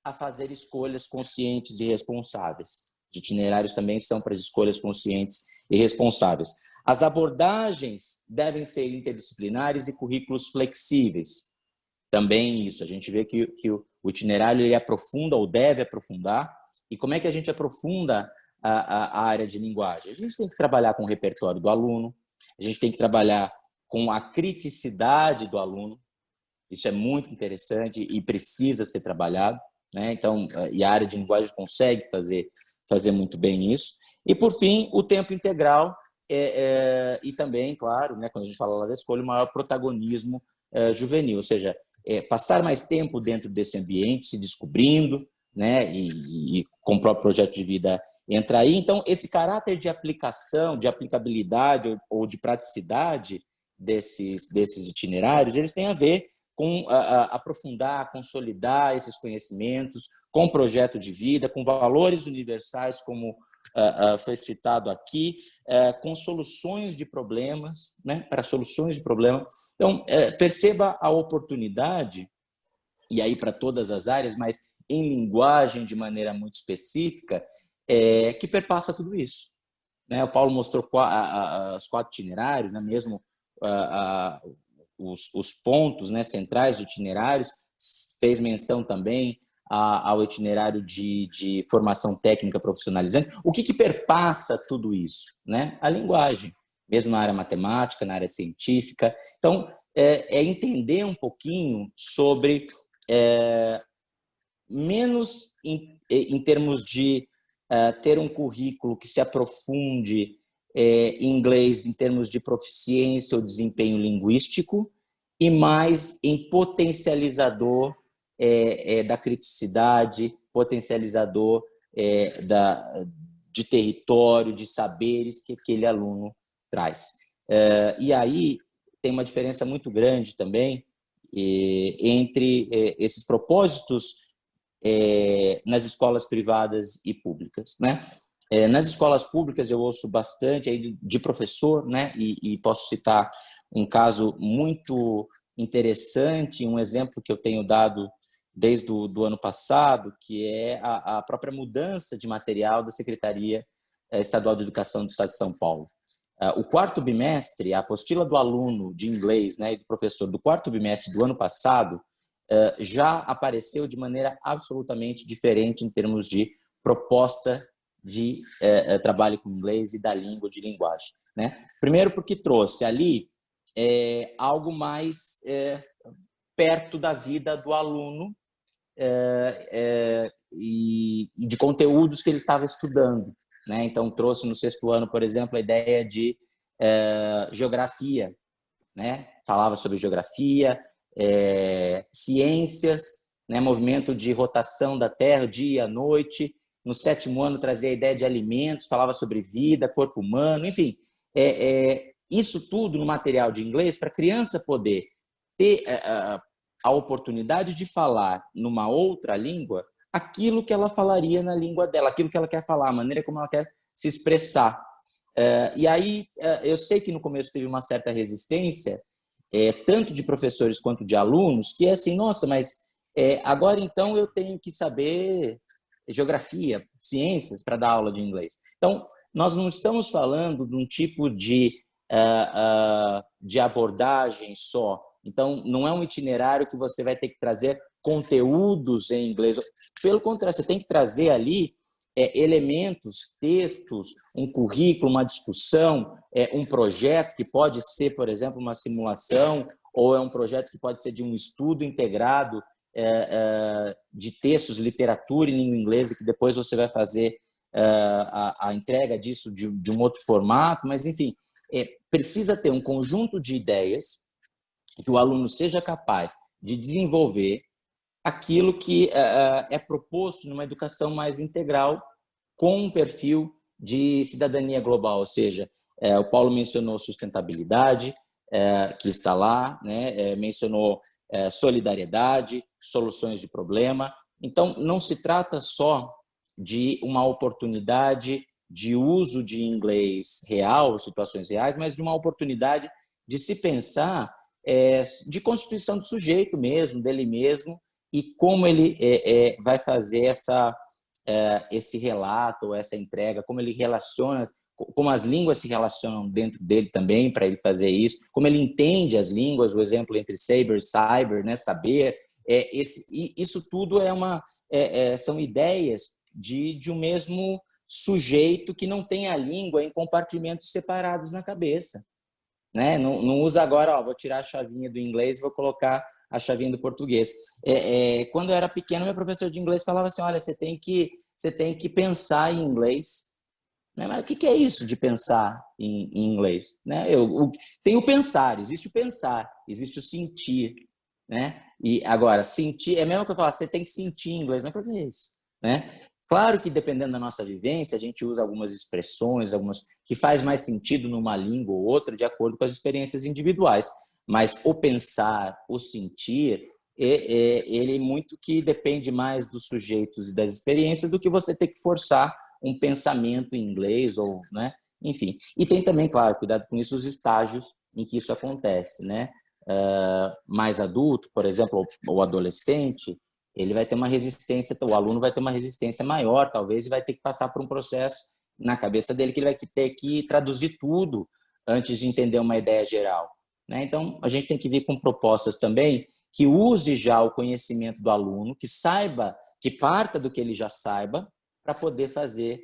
a fazer escolhas conscientes e responsáveis. Os itinerários também são para as escolhas conscientes e responsáveis. As abordagens devem ser interdisciplinares e currículos flexíveis. Também isso, a gente vê que o itinerário ele aprofunda ou deve aprofundar. E como é que a gente aprofunda a área de linguagem? A gente tem que trabalhar com o repertório do aluno, a gente tem que trabalhar com a criticidade do aluno. Isso é muito interessante e precisa ser trabalhado, né? Então, e a área de linguagem consegue fazer muito bem isso. E, por fim, o tempo integral e também, claro, né, quando a gente fala lá da escolha, o maior protagonismo juvenil, ou seja, passar mais tempo dentro desse ambiente, se descobrindo, né, e com o próprio projeto de vida entra aí. Então, esse caráter de aplicação, de aplicabilidade ou de praticidade desses itinerários, eles têm a ver com aprofundar, consolidar esses conhecimentos, com o projeto de vida, com valores universais, como foi citado aqui, com soluções de problemas, né, para soluções de problemas. Então, perceba a oportunidade, e aí para todas as áreas, mas em linguagem de maneira muito específica, que perpassa tudo isso. Né? O Paulo mostrou os 4 itinerários, né? Mesmo os pontos, né, centrais de itinerários, fez menção também ao itinerário de formação técnica profissionalizante. O que perpassa tudo isso? Né? A linguagem, mesmo na área matemática, na área científica. Então, entender um pouquinho sobre, menos em termos de ter um currículo que se aprofunde em inglês em termos de proficiência ou desempenho linguístico, e mais em potencializador da criticidade, potencializador de território, de saberes que aquele aluno traz. E aí tem uma diferença muito grande também entre esses propósitos nas escolas privadas e públicas, né? Nas escolas públicas eu ouço bastante aí de professor, né? E posso citar um caso muito interessante, um exemplo que eu tenho dado desde o ano passado, que é a própria mudança de material da Secretaria Estadual de Educação do Estado de São Paulo. O 4º bimestre, a apostila do aluno de inglês, né, e do professor do 4º bimestre do ano passado, já apareceu de maneira absolutamente diferente em termos de proposta de trabalho com inglês e da língua, de linguagem. Né? Primeiro porque trouxe ali algo mais perto da vida do aluno e de conteúdos que ele estava estudando. Né? Então, trouxe no 6º ano, por exemplo, a ideia de geografia. Né? Falava sobre geografia, ciências, né? Movimento de rotação da Terra, dia, noite. No 7º ano, trazia a ideia de alimentos, falava sobre vida, corpo humano, enfim. Isso tudo no material de inglês, para a criança poder ter a oportunidade de falar numa outra língua aquilo que ela falaria na língua dela, aquilo que ela quer falar, a maneira como ela quer se expressar. E aí, eu sei que no começo teve uma certa resistência, tanto de professores quanto de alunos, que é assim, nossa, mas agora então eu tenho que saber geografia, ciências para dar aula de inglês. Então, nós não estamos falando de um tipo de abordagem só. Então, não é um itinerário que você vai ter que trazer conteúdos em inglês. Pelo contrário, você tem que trazer ali elementos, textos, um currículo, uma discussão, um projeto que pode ser, por exemplo, uma simulação, ou é um projeto que pode ser de um estudo integrado de textos, literatura em língua inglesa, que depois você vai fazer a entrega disso de um outro formato, mas, enfim, precisa ter um conjunto de ideias que o aluno seja capaz de desenvolver aquilo que é proposto numa educação mais integral, com um perfil de cidadania global, ou seja, o Paulo mencionou sustentabilidade, que está lá, né? Mencionou solidariedade, soluções de problema. Então, não se trata só de uma oportunidade de uso de inglês real, situações reais, mas de uma oportunidade de se pensar de constituição do sujeito mesmo, dele mesmo, e como ele vai fazer esse relato, essa entrega, como ele relaciona, como as línguas se relacionam dentro dele também para ele fazer isso, como ele entende as línguas, o exemplo entre saber e cyber, né, saber, isso tudo são ideias de um mesmo sujeito que não tem a língua em compartimentos separados na cabeça, né? Não usa agora, vou tirar a chavinha do inglês e vou colocar a chavinha do português. Quando eu era pequeno, meu professor de inglês falava assim, olha, você tem que pensar em inglês. Né? Mas o que é isso de pensar em inglês? Né? Tem o pensar, existe o sentir. Né? E agora, sentir, é mesmo que eu falar, você tem que sentir em inglês, mas o que é isso? Né? Claro que dependendo da nossa vivência, a gente usa algumas expressões, que faz mais sentido numa língua ou outra, de acordo com as experiências individuais. Mas o pensar, o sentir, ele muito que depende mais dos sujeitos e das experiências do que você ter que forçar um pensamento em inglês, ou, né? Enfim. E tem também, claro, cuidado com isso, os estágios em que isso acontece, né? Mais adulto, por exemplo, ou adolescente, ele vai ter uma resistência, o aluno vai ter uma resistência maior, talvez, e vai ter que passar por um processo na cabeça dele que ele vai ter que traduzir tudo antes de entender uma ideia geral. Né? Então, a gente tem que vir com propostas também que use já o conhecimento do aluno, que saiba, que parta do que ele já saiba, para poder fazer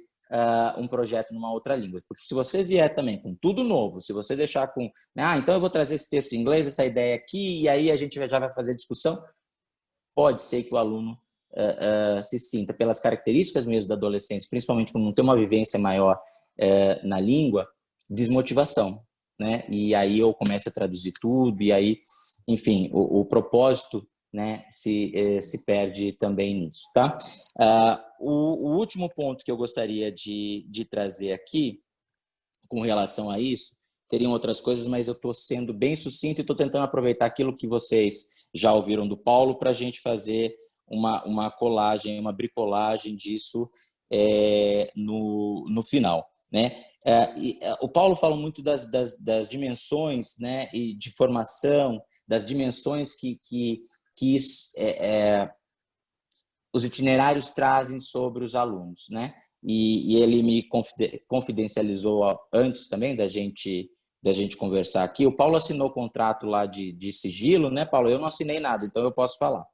um projeto numa outra língua. Porque se você vier também com tudo novo, se você deixar com... então eu vou trazer esse texto em inglês, essa ideia aqui, e aí a gente já vai fazer discussão, pode ser que o aluno se sinta, pelas características mesmo da adolescência, principalmente quando não tem uma vivência maior na língua, desmotivação. Né? E aí eu começo a traduzir tudo, e aí, enfim, o propósito, né, se perde também nisso. Tá? O último ponto que eu gostaria de trazer aqui, com relação a isso, teriam outras coisas, mas eu estou sendo bem sucinto e estou tentando aproveitar aquilo que vocês já ouviram do Paulo para a gente fazer uma colagem, uma bricolagem disso no final. Né? O Paulo fala muito das dimensões, né, e de formação, das dimensões que os itinerários trazem sobre os alunos. Né? E ele me confidencializou antes também da gente conversar aqui. O Paulo assinou o contrato lá de sigilo, né, Paulo? Eu não assinei nada, então eu posso falar.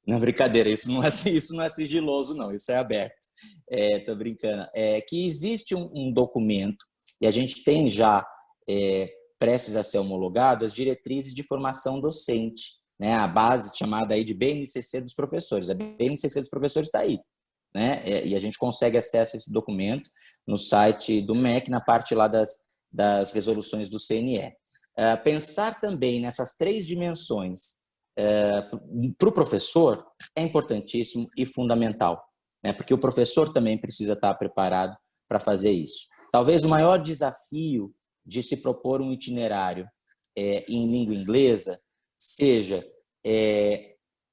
Não, brincadeira, isso não é sigiloso, não, isso é aberto. Tô brincando. Que existe um documento, e a gente tem já, prestes a ser homologado, as diretrizes de formação docente, né? A base chamada aí de BNCC dos professores. A BNCC dos professores está aí. Né? E a gente consegue acesso a esse documento no site do MEC, na parte lá das resoluções do CNE. Pensar também nessas 3 dimensões para o professor é importantíssimo e fundamental, né? Porque o professor também precisa estar preparado para fazer isso. Talvez o maior desafio de se propor um itinerário em língua inglesa seja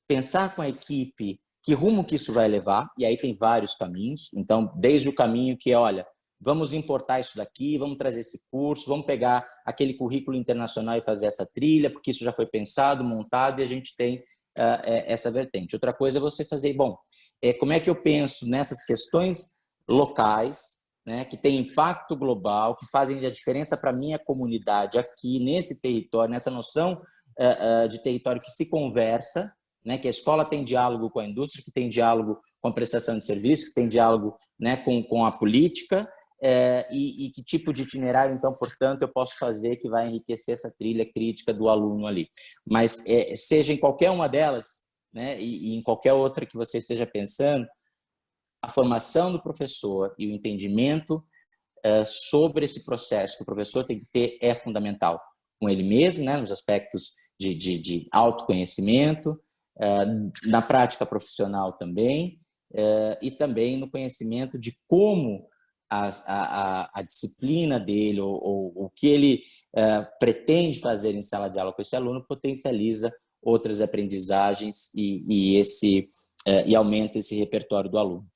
pensar com a equipe que rumo que isso vai levar, e aí tem vários caminhos. Então, desde o caminho que olha, vamos importar isso daqui, vamos trazer esse curso, vamos pegar aquele currículo internacional e fazer essa trilha, porque isso já foi pensado, montado, e a gente tem essa vertente. Outra coisa é você fazer, como é que eu penso nessas questões locais, né, que têm impacto global, que fazem a diferença para a minha comunidade aqui, nesse território, nessa noção de território que se conversa, né, que a escola tem diálogo com a indústria, que tem diálogo com a prestação de serviço, que tem diálogo, né, com a política, e que tipo de itinerário, então, portanto, eu posso fazer que vai enriquecer essa trilha crítica do aluno ali. Mas, seja em qualquer uma delas, né, e em qualquer outra que você esteja pensando, a formação do professor e o entendimento sobre esse processo que o professor tem que ter é fundamental. Com ele mesmo, né, nos aspectos de autoconhecimento, na prática profissional também, e também no conhecimento de como a disciplina dele ou o que ele pretende fazer em sala de aula com esse aluno potencializa outras aprendizagens e aumenta esse repertório do aluno.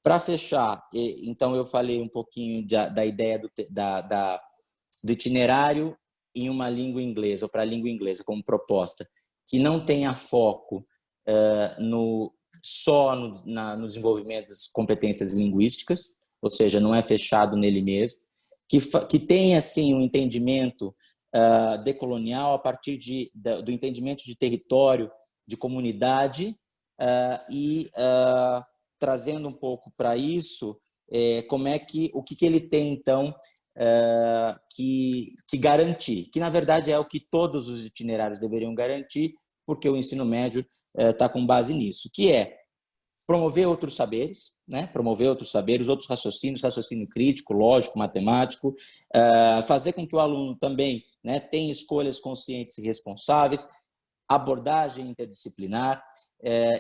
Para fechar, então eu falei um pouquinho da ideia do itinerário em uma língua inglesa, ou para a língua inglesa, como proposta, que não tenha foco só no desenvolvimento das competências linguísticas, ou seja, não é fechado nele mesmo, que tenha, assim, um entendimento decolonial a partir do entendimento de território, de comunidade, trazendo um pouco para isso, o que ele tem, então, que garantir, que na verdade é o que todos os itinerários deveriam garantir, porque o ensino médio está com base nisso, que é promover outros saberes, né? Promover outros saberes, outros raciocínios, raciocínio crítico, lógico, matemático, fazer com que o aluno também, né, tenha escolhas conscientes e responsáveis, abordagem interdisciplinar.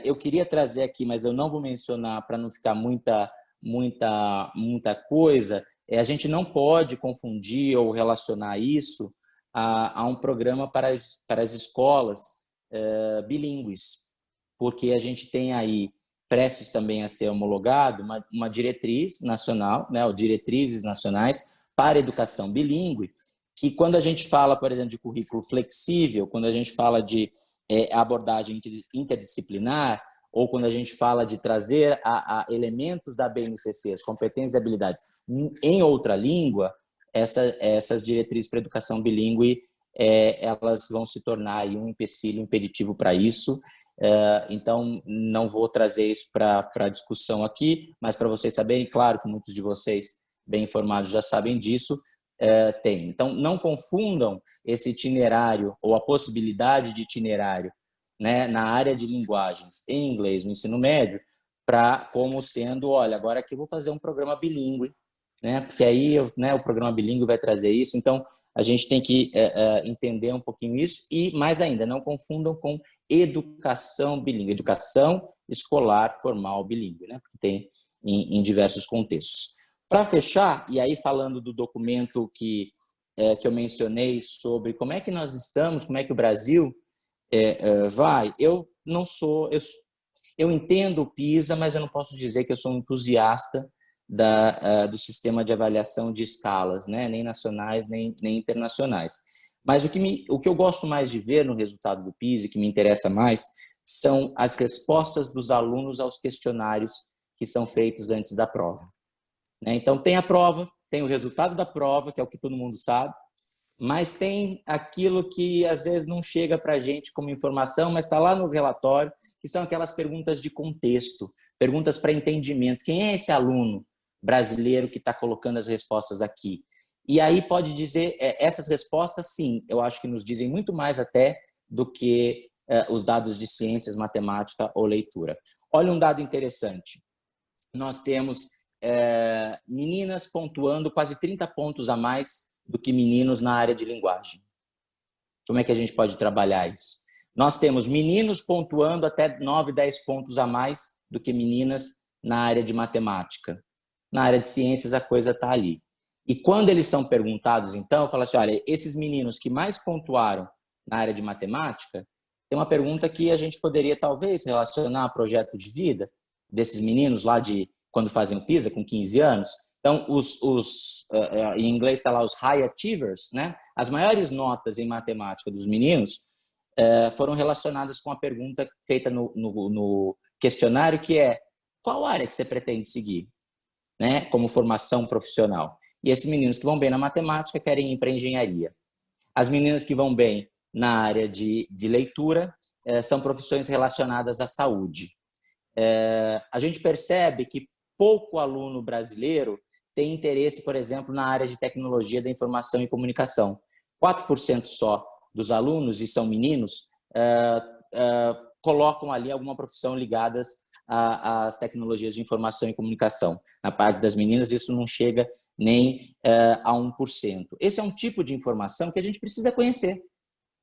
Eu queria trazer aqui, mas eu não vou mencionar para não ficar muita coisa, a gente não pode confundir ou relacionar isso a um programa para as escolas bilíngues, porque a gente tem aí, prestes também a ser homologado, uma diretriz nacional, né, ou diretrizes nacionais para a educação bilíngue, que quando a gente fala, por exemplo, de currículo flexível, quando a gente fala de abordagem interdisciplinar, ou quando a gente fala de trazer elementos da BNCC, as competências e habilidades, em outra língua, essas diretrizes para a educação bilíngue, elas vão se tornar aí um empecilho impeditivo para isso. Então, não vou trazer isso para a discussão aqui, mas para vocês saberem, claro que muitos de vocês bem informados já sabem disso, tem. Então, não confundam esse itinerário ou a possibilidade de itinerário, né, na área de linguagens em inglês no ensino médio, como sendo, olha, agora aqui eu vou fazer um programa bilíngue, né, porque aí, né, o programa bilíngue vai trazer isso. Então, a gente tem que entender um pouquinho isso e, mais ainda, não confundam com educação bilíngue, educação escolar formal bilíngue, né, porque tem em diversos contextos. Para fechar, e aí falando do documento que eu mencionei sobre como é que nós estamos, como é que o Brasil vai, eu entendo o PISA, mas eu não posso dizer que eu sou um entusiasta do sistema de avaliação de escalas, né? Nem nacionais, nem internacionais. Mas o que eu gosto mais de ver no resultado do PISA, que me interessa mais, são as respostas dos alunos aos questionários que são feitos antes da prova. Então, tem a prova, tem o resultado da prova, que é o que todo mundo sabe, mas tem aquilo que às vezes não chega para a gente como informação, mas está lá no relatório, que são aquelas perguntas de contexto, perguntas para entendimento. Quem é esse aluno brasileiro que está colocando as respostas aqui? E aí pode dizer, essas respostas, sim, eu acho que nos dizem muito mais até do que os dados de ciências, matemática ou leitura. Olha um dado interessante. Nós temos meninas pontuando quase 30 pontos a mais do que meninos na área de linguagem. Como é que a gente pode trabalhar isso? Nós temos meninos pontuando até 9, 10 pontos a mais do que meninas na área de matemática. Na área de ciências, a coisa está ali. E quando eles são perguntados, então, fala assim, olha, esses meninos que mais pontuaram na área de matemática, tem uma pergunta que a gente poderia talvez relacionar a projeto de vida desses meninos lá de quando fazem o PISA, com 15 anos. Então, em inglês está lá os high achievers, né? As maiores notas em matemática dos meninos foram relacionadas com a pergunta feita no questionário, que é: qual área que você pretende seguir, né, como formação profissional? E esses meninos que vão bem na matemática querem ir para a engenharia. As meninas que vão bem na área de leitura são profissões relacionadas à saúde. A gente percebe que pouco aluno brasileiro tem interesse, por exemplo, na área de tecnologia da informação e comunicação. 4% só dos alunos, e são meninos, colocam ali alguma profissão ligadas às tecnologias de informação e comunicação. Na parte das meninas, isso não chega nem a 1%. Esse é um tipo de informação que a gente precisa conhecer.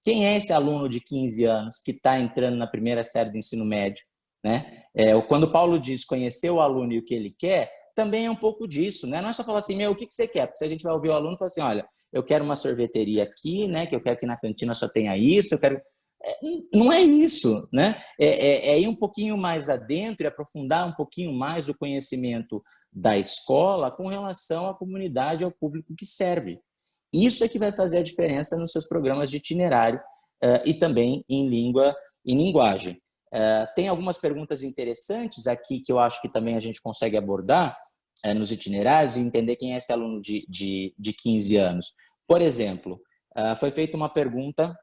Quem é esse aluno de 15 anos que está entrando na primeira série do ensino médio, né? Quando o Paulo diz conhecer o aluno e o que ele quer, também é um pouco disso, né? Não é só falar assim, o que você quer? Porque se a gente vai ouvir o aluno, fala assim, olha, eu quero uma sorveteria aqui, né? Que eu quero que na cantina só tenha isso, eu quero... Não é isso, né? É ir um pouquinho mais adentro e aprofundar um pouquinho mais o conhecimento da escola com relação à comunidade, ao público que serve. Isso é que vai fazer a diferença nos seus programas de itinerário e também em língua e linguagem. Tem algumas perguntas interessantes aqui que eu acho que também a gente consegue abordar nos itinerários e entender quem é esse aluno de 15 anos. Por exemplo, foi feita uma pergunta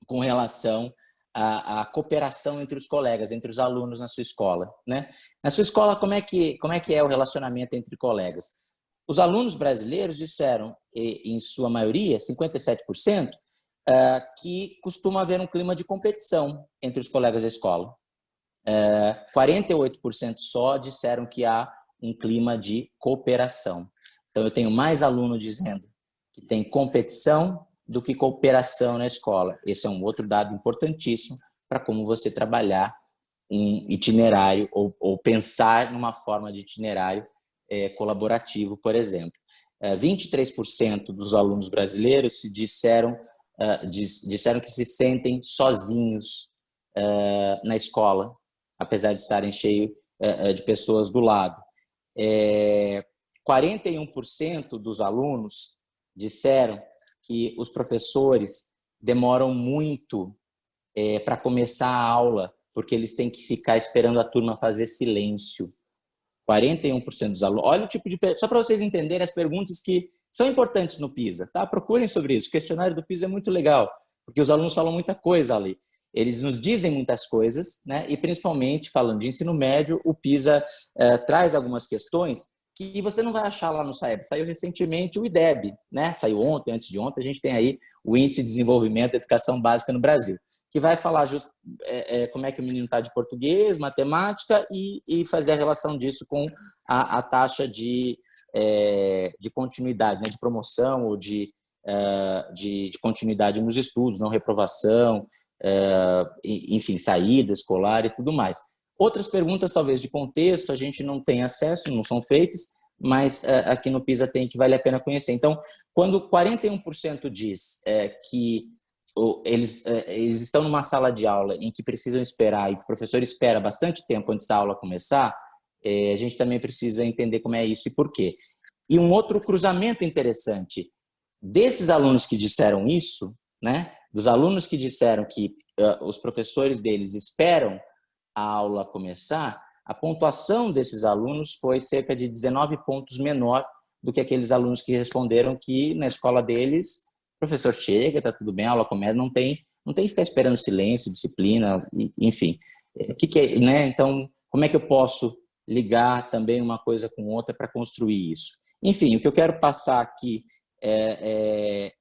com relação à cooperação entre os colegas, entre os alunos na sua escola, né? Na sua escola, como é que é o relacionamento entre colegas? Os alunos brasileiros disseram, em sua maioria, 57%, que costuma haver um clima de competição entre os colegas da escola. 48% só disseram que há um clima de cooperação. Então, eu tenho mais aluno dizendo que tem competição do que cooperação na escola. Esse é um outro dado importantíssimo para como você trabalhar um itinerário ou pensar numa forma de itinerário colaborativo, por exemplo. 23% dos alunos brasileiros disseram que se sentem sozinhos na escola, apesar de estarem cheios de pessoas do lado. 41% dos alunos disseram que os professores demoram muito para começar a aula, porque eles têm que ficar esperando a turma fazer silêncio. 41% dos alunos. Olha o tipo de... Só para vocês entenderem as perguntas que são importantes no PISA, tá? Procurem sobre isso. O questionário do PISA é muito legal, porque os alunos falam muita coisa ali. Eles nos dizem muitas coisas, né? E principalmente, falando de ensino médio, o PISA traz algumas questões que você não vai achar lá no SAEB. Saiu recentemente o IDEB, né? Saiu ontem, antes de ontem, a gente tem aí o Índice de Desenvolvimento da Educação Básica no Brasil, que vai falar como é que o menino está de português, matemática e fazer a relação disso com a taxa de continuidade, né? De promoção ou de continuidade nos estudos, não reprovação, enfim, saída escolar e tudo mais. Outras perguntas, talvez, de contexto, a gente não tem acesso, não são feitas, mas aqui no PISA tem, que vale a pena conhecer. Então, quando 41% diz que eles estão numa sala de aula em que precisam esperar e que o professor espera bastante tempo antes da aula começar, a gente também precisa entender como é isso e por quê. E um outro cruzamento interessante, desses alunos que disseram isso, né, dos alunos que disseram que os professores deles esperam a aula começar, a pontuação desses alunos foi cerca de 19 pontos menor do que aqueles alunos que responderam que na escola deles o professor chega, está tudo bem, a aula começa, não tem que ficar esperando silêncio, disciplina, enfim. Né? Então, como é que eu posso ligar também uma coisa com outra para construir isso? Enfim, o que eu quero passar aqui é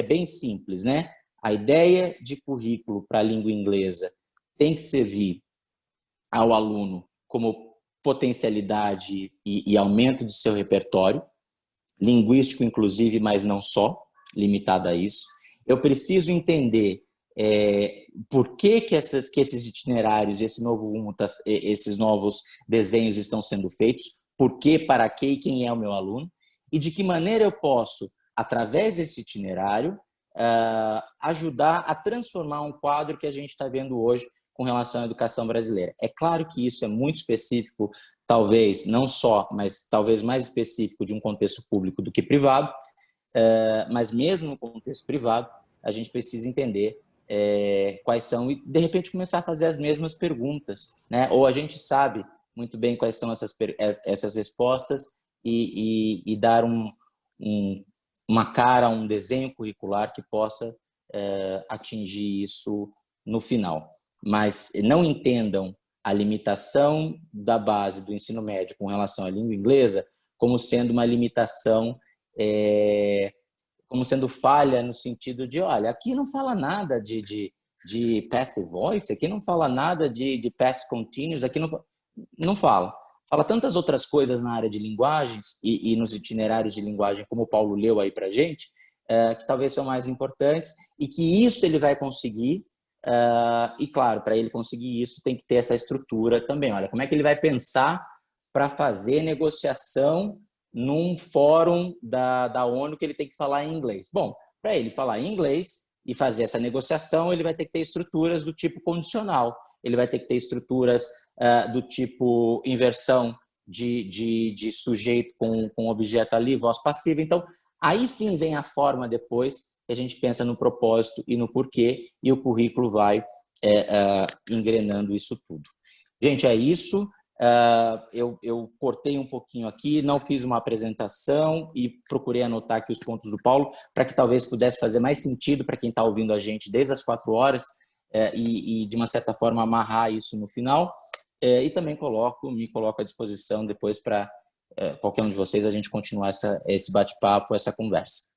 bem simples, né? A ideia de currículo para a língua inglesa tem que servir ao aluno como potencialidade e aumento de seu repertório, linguístico inclusive, mas não só, limitado a isso. Eu preciso entender por que esses itinerários, esses novos desenhos estão sendo feitos, por que, para quê e quem é o meu aluno, e de que maneira eu posso, através desse itinerário, ajudar a transformar um quadro que a gente está vendo hoje com relação à educação brasileira. É claro que isso é muito específico, talvez não só, mas talvez mais específico de um contexto público do que privado, mas mesmo no contexto privado, a gente precisa entender quais são e, de repente, começar a fazer as mesmas perguntas, né? Ou a gente sabe muito bem quais são essas respostas e dar uma cara, um desenho curricular que possa atingir isso no final. Mas não entendam a limitação da base do ensino médio com relação à língua inglesa como sendo uma limitação, como sendo falha no sentido de, olha, aqui não fala nada de passive voice, aqui não fala nada de past continuous, aqui não fala. Fala tantas outras coisas na área de linguagens e nos itinerários de linguagem, como o Paulo leu aí para a gente, que talvez são mais importantes e que isso ele vai conseguir. E, claro, para ele conseguir isso, tem que ter essa estrutura também. Olha, como é que ele vai pensar para fazer negociação num fórum da ONU que ele tem que falar em inglês? Bom, para ele falar em inglês, e fazer essa negociação, ele vai ter que ter estruturas do tipo condicional, ele vai ter que ter estruturas do tipo inversão de sujeito com objeto ali, voz passiva. Então, aí sim vem a forma depois que a gente pensa no propósito e no porquê, e o currículo vai engrenando isso tudo. Gente, é isso. Eu cortei um pouquinho aqui, não fiz uma apresentação e procurei anotar aqui os pontos do Paulo para que talvez pudesse fazer mais sentido para quem está ouvindo a gente desde as 4 horas e, de uma certa forma, amarrar isso no final. E também me coloco à disposição depois para qualquer um de vocês a gente continuar esse bate-papo, essa conversa.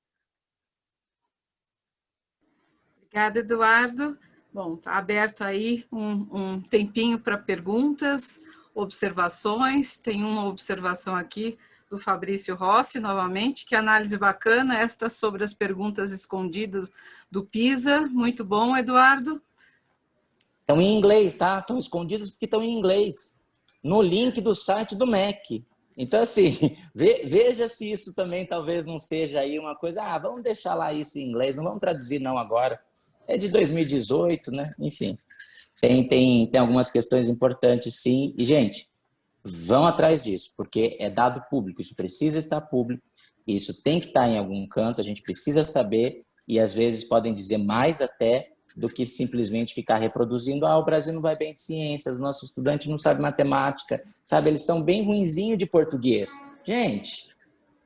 Obrigada, Eduardo. Bom, está aberto aí um tempinho para perguntas, observações. Tem uma observação aqui do Fabrício Rossi, novamente. Que análise bacana esta sobre as perguntas escondidas do PISA. Muito bom, Eduardo. Estão em inglês, tá? Estão escondidas porque estão em inglês. No link do site do MEC. Então, assim, veja se isso também talvez não seja aí uma coisa, vamos deixar lá isso em inglês, não vamos traduzir não agora. É de 2018, né? Enfim, tem algumas questões importantes, sim. E, gente, vão atrás disso, porque é dado público, isso precisa estar público, isso tem que estar em algum canto, a gente precisa saber, e às vezes podem dizer mais até do que simplesmente ficar reproduzindo, o Brasil não vai bem de ciências, os nossos estudantes não sabem matemática, sabe? Eles estão bem ruinzinho de português. Gente,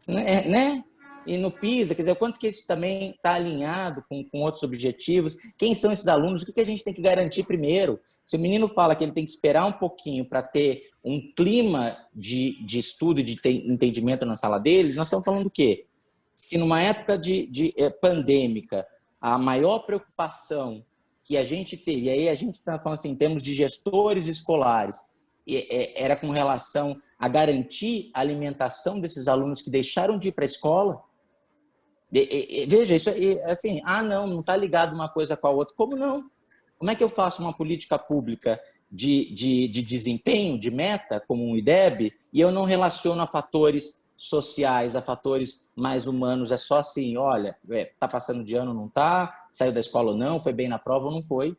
né? E no PISA, quer dizer, o quanto que isso também está alinhado com outros objetivos, quem são esses alunos, o que a gente tem que garantir primeiro? Se o menino fala que ele tem que esperar um pouquinho para ter um clima de estudo e de entendimento na sala dele, nós estamos falando do quê? Se numa época de pandêmica, a maior preocupação que a gente teve, e aí a gente está falando assim, em termos de gestores escolares, era com relação a garantir a alimentação desses alunos que deixaram de ir para a escola. Veja, isso assim, não está ligado uma coisa com a outra. Como não? Como é que eu faço uma política pública de desempenho, de meta, como um IDEB, e eu não relaciono a fatores sociais, a fatores mais humanos? É só assim, olha, está passando de ano ou não está, saiu da escola ou não, foi bem na prova ou não foi,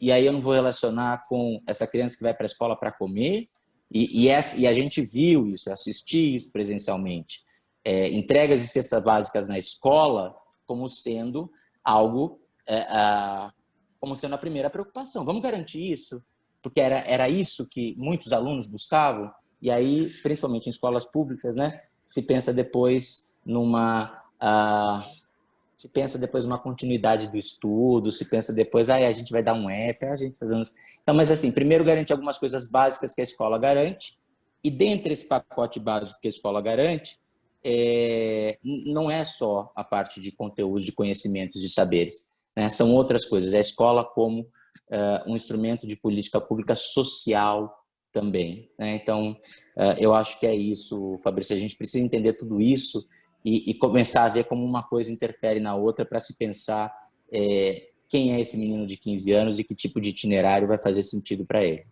e aí eu não vou relacionar com essa criança que vai para a escola para comer, e a gente viu isso, assisti isso presencialmente, entregas de cestas básicas na escola como sendo algo, como sendo a primeira preocupação. Vamos garantir isso? Porque era isso que muitos alunos buscavam, e aí, principalmente em escolas públicas, né, se pensa depois numa continuidade do estudo, se pensa depois, a gente vai dar um app, a gente está dando... Então, mas assim, primeiro garante algumas coisas básicas que a escola garante, e dentre esse pacote básico que a escola garante, não é só a parte de conteúdo, de conhecimentos, de saberes, né? São outras coisas. A escola como um instrumento de política pública social também, né? Então, eu acho que é isso, Fabrício. A gente precisa entender tudo isso e começar a ver como uma coisa interfere na outra para se pensar quem é esse menino de 15 anos e que tipo de itinerário vai fazer sentido para ele.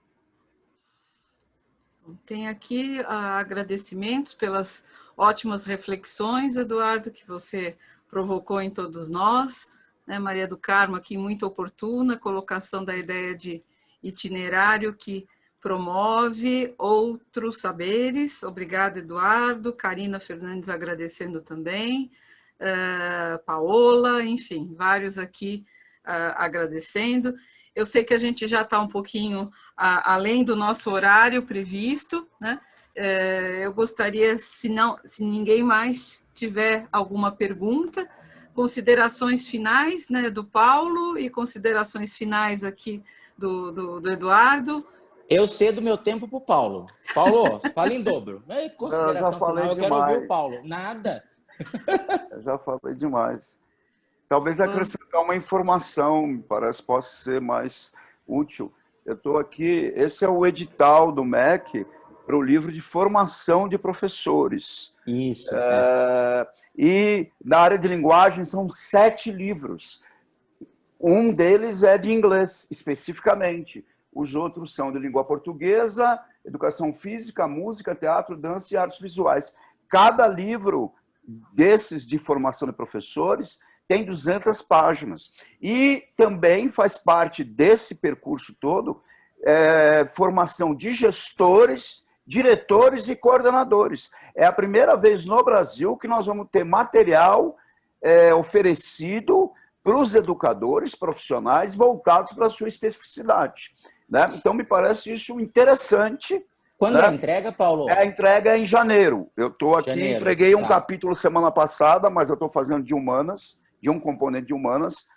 Tem aqui agradecimentos pelas ótimas reflexões, Eduardo, que você provocou em todos nós, né? Maria do Carmo aqui muito oportuna, colocação da ideia de itinerário que promove outros saberes. Obrigada, Eduardo. Karina Fernandes agradecendo também. Paola, enfim, vários aqui agradecendo. Eu sei que a gente já está um pouquinho além do nosso horário previsto, né? Eu gostaria, se ninguém mais tiver alguma pergunta, considerações finais, né, do Paulo e considerações finais aqui do Eduardo. Eu cedo meu tempo para o Paulo. Paulo, fala em dobro. Consideração final, eu quero ouvir o Paulo. Nada. Eu já falei demais. Talvez acrescentar uma informação, parece que possa ser mais útil. Eu estou aqui, esse é o edital do MEC para o livro de formação de professores. Isso. E na área de linguagem são 7 livros. Um deles é de inglês, especificamente. Os outros são de língua portuguesa, educação física, música, teatro, dança e artes visuais. Cada livro desses de formação de professores tem 200 páginas. E também faz parte desse percurso todo formação de gestores, diretores e coordenadores. É a primeira vez no Brasil que nós vamos ter material oferecido para os educadores profissionais voltados para a sua especificidade, né? Então, me parece isso interessante. Quando né? é a entrega, Paulo? A entrega é em janeiro. Eu estou aqui, entreguei um tá. capítulo semana passada, mas eu estou fazendo de humanas, de um componente de humanas,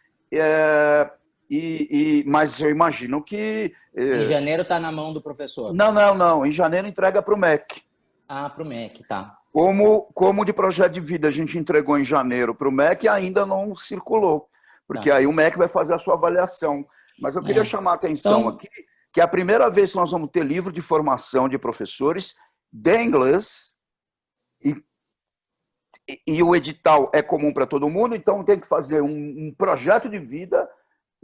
mas eu imagino que... Em janeiro está na mão do professor? Não. Em janeiro entrega para o MEC. Ah, para o MEC, tá. Como de projeto de vida a gente entregou em janeiro para o MEC, ainda não circulou, porque aí o MEC vai fazer a sua avaliação. Mas eu queria chamar a atenção aqui, que é a primeira vez que nós vamos ter livro de formação de professores de inglês, e o edital é comum para todo mundo, então tem que fazer um projeto de vida,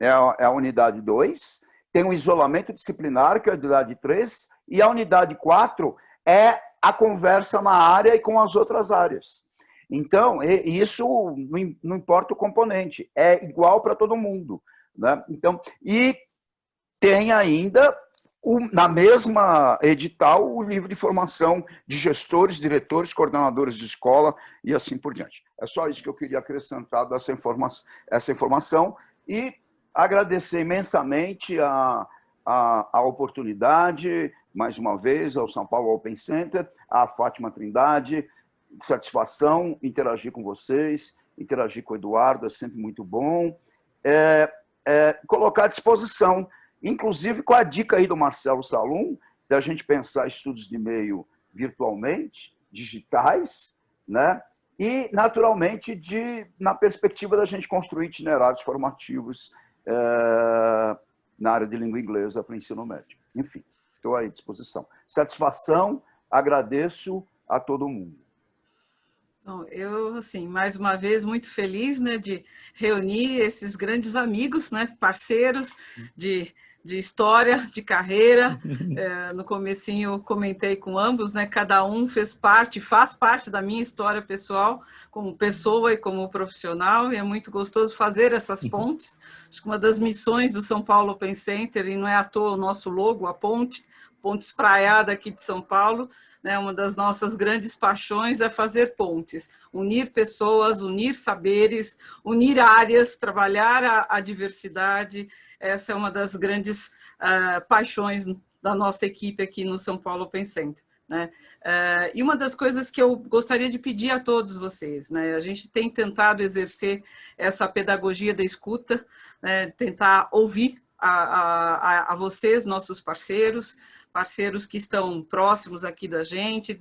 é a unidade 2, tem um isolamento disciplinar, que é a unidade 3, e a unidade 4 é a conversa na área e com as outras áreas. Então, isso não importa o componente, é igual para todo mundo, né? Então, e tem ainda, na mesma edital, o livro de formação de gestores, diretores, coordenadores de escola e assim por diante. É só isso que eu queria acrescentar dessa informação e agradecer imensamente a oportunidade, mais uma vez, ao São Paulo Open Center, à Fátima Trindade, satisfação interagir com vocês, interagir com o Eduardo, é sempre muito bom. Colocar à disposição, inclusive com a dica aí do Marcelo Salum, da gente pensar estudos de meio virtualmente, digitais, né? E, naturalmente, na perspectiva da gente construir itinerários formativos na área de língua inglesa para o ensino médio. Enfim, estou à disposição. Satisfação, agradeço a todo mundo. Bom, eu, assim, mais uma vez, muito feliz, né, de reunir esses grandes amigos, né, parceiros de história, de carreira. No comecinho eu comentei com ambos, né, cada um faz parte da minha história pessoal, como pessoa e como profissional, e é muito gostoso fazer essas pontes. Acho que uma das missões do São Paulo Open Center, e não é à toa o nosso logo, a ponte espraiada aqui de São Paulo, né, uma das nossas grandes paixões é fazer pontes, unir pessoas, unir saberes, unir áreas, trabalhar a diversidade. Essa é uma das grandes paixões da nossa equipe aqui no São Paulo Open Center, né? E uma das coisas que eu gostaria de pedir a todos vocês, né? A gente tem tentado exercer essa pedagogia da escuta, né? Tentar ouvir a vocês, nossos parceiros que estão próximos aqui da gente,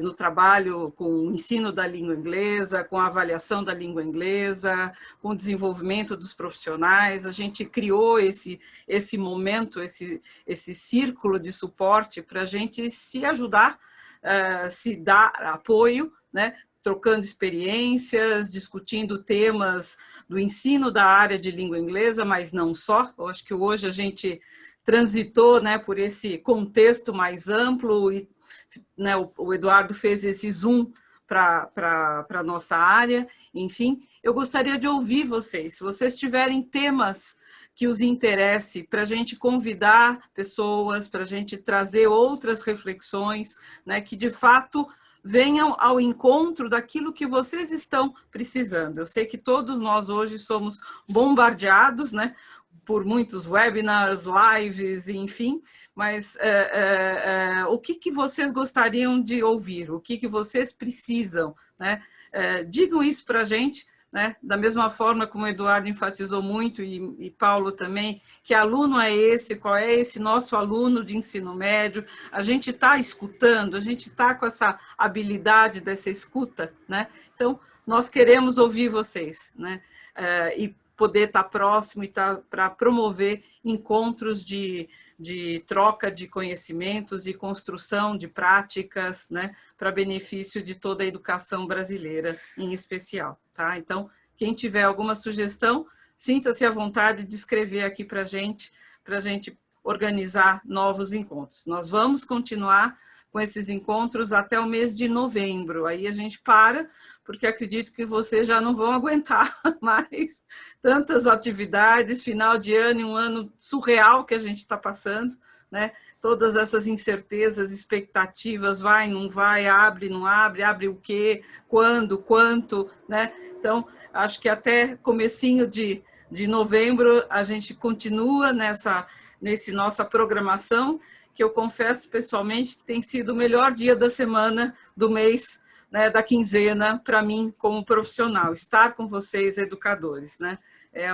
no trabalho com o ensino da língua inglesa, com a avaliação da língua inglesa, com o desenvolvimento dos profissionais. A gente criou esse momento, esse círculo de suporte para a gente se ajudar, se dar apoio, né? Trocando experiências, discutindo temas do ensino da área de língua inglesa, mas não só. Eu acho que hoje a gente transitou, né, por esse contexto mais amplo e, né, o Eduardo fez esse zoom para a nossa área. Enfim, eu gostaria de ouvir vocês, se vocês tiverem temas que os interesse, para a gente convidar pessoas, para a gente trazer outras reflexões, né, que de fato venham ao encontro daquilo que vocês estão precisando. Eu sei que todos nós hoje somos bombardeados, né, por muitos webinars, lives, enfim, mas o que vocês gostariam de ouvir? O que vocês precisam, né? Digam isso para a gente, né? Da mesma forma como o Eduardo enfatizou muito, e Paulo também, que aluno é esse, qual é esse nosso aluno de ensino médio. A gente está escutando, a gente está com essa habilidade dessa escuta, né? Então, nós queremos ouvir vocês, né? E poder estar próximo e para promover encontros de troca de conhecimentos e construção de práticas, né, para benefício de toda a educação brasileira em especial. Tá? Então, quem tiver alguma sugestão, sinta-se à vontade de escrever aqui para a gente organizar novos encontros. Nós vamos continuar com com esses encontros até o mês de novembro. Aí a gente para, porque acredito que vocês já não vão aguentar mais tantas atividades, final de ano e um ano surreal que a gente está passando, né? Todas essas incertezas, expectativas, vai, não vai, abre, não abre, abre o quê, quando, quanto, né? Então, acho que até comecinho de novembro a gente continua nessa nossa programação, que eu confesso pessoalmente que tem sido o melhor dia da semana, do mês, né, da quinzena, para mim, como profissional. Estar com vocês, educadores, né? É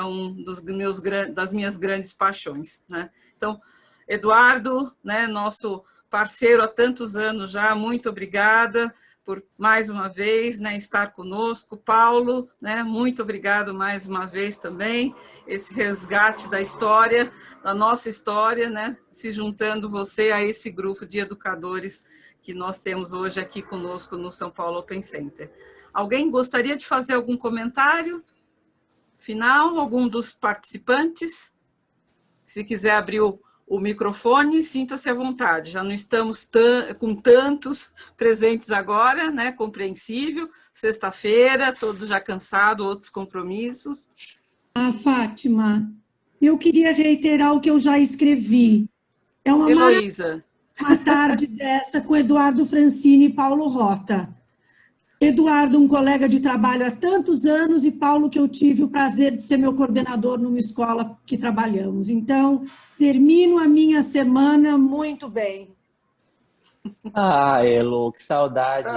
das minhas grandes paixões, né? Então, Eduardo, né, nosso parceiro há tantos anos já, muito obrigada por mais uma vez, né, estar conosco. Paulo, né, muito obrigado mais uma vez também, esse resgate da história, da nossa história, né, se juntando você a esse grupo de educadores que nós temos hoje aqui conosco no São Paulo Open Center. Alguém gostaria de fazer algum comentário final? Algum dos participantes? Se quiser abrir o microfone, sinta-se à vontade. Já não estamos com tantos presentes agora, né? Compreensível. Sexta-feira, todos já cansados, outros compromissos. Fátima, eu queria reiterar o que eu já escrevi. É uma Heloísa. Uma tarde dessa com Eduardo Francini e Paulo Rota. Eduardo, um colega de trabalho há tantos anos, e Paulo, que eu tive o prazer de ser meu coordenador numa escola que trabalhamos. Então, termino a minha semana muito bem. Elo, que saudade.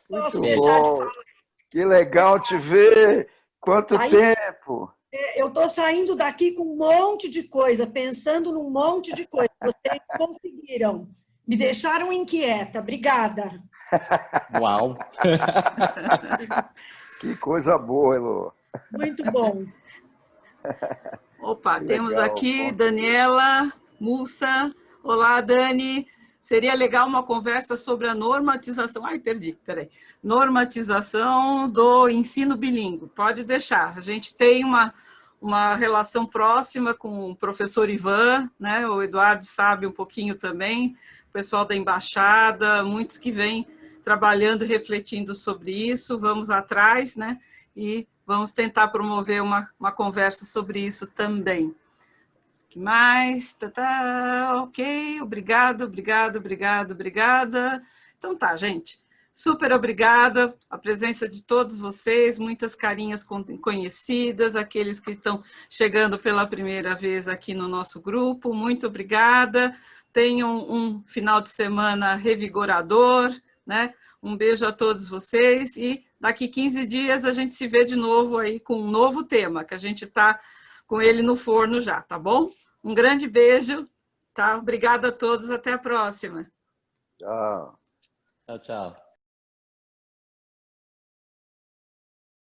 Muito bom. Que legal te ver. Quanto tempo. Eu estou saindo daqui com um monte de coisa, pensando num monte de coisa. Vocês conseguiram. Me deixaram inquieta. Obrigada. Uau! Que coisa boa, Elo. Muito bom. Opa, que temos legal, aqui Daniela Mussa. Olá, Dani. Seria legal uma conversa sobre a normatização. Ai, perdi, peraí. Normatização do ensino bilíngue. Pode deixar. A gente tem uma relação próxima com o professor Ivan, né? O Eduardo sabe um pouquinho também, o pessoal da embaixada, muitos que vêm trabalhando, refletindo sobre isso. Vamos atrás, né? E vamos tentar promover uma conversa sobre isso também. O que mais? Ok, obrigada. Então tá, gente. Super obrigada a presença de todos vocês, muitas carinhas conhecidas, aqueles que estão chegando pela primeira vez aqui no nosso grupo, muito obrigada. Tenham um final de semana revigorador, né? Um beijo a todos vocês e daqui 15 dias a gente se vê de novo aí com um novo tema, que a gente está com ele no forno já, tá bom? Um grande beijo, tá? Obrigada a todos, até a próxima. Tchau. Tchau, tchau.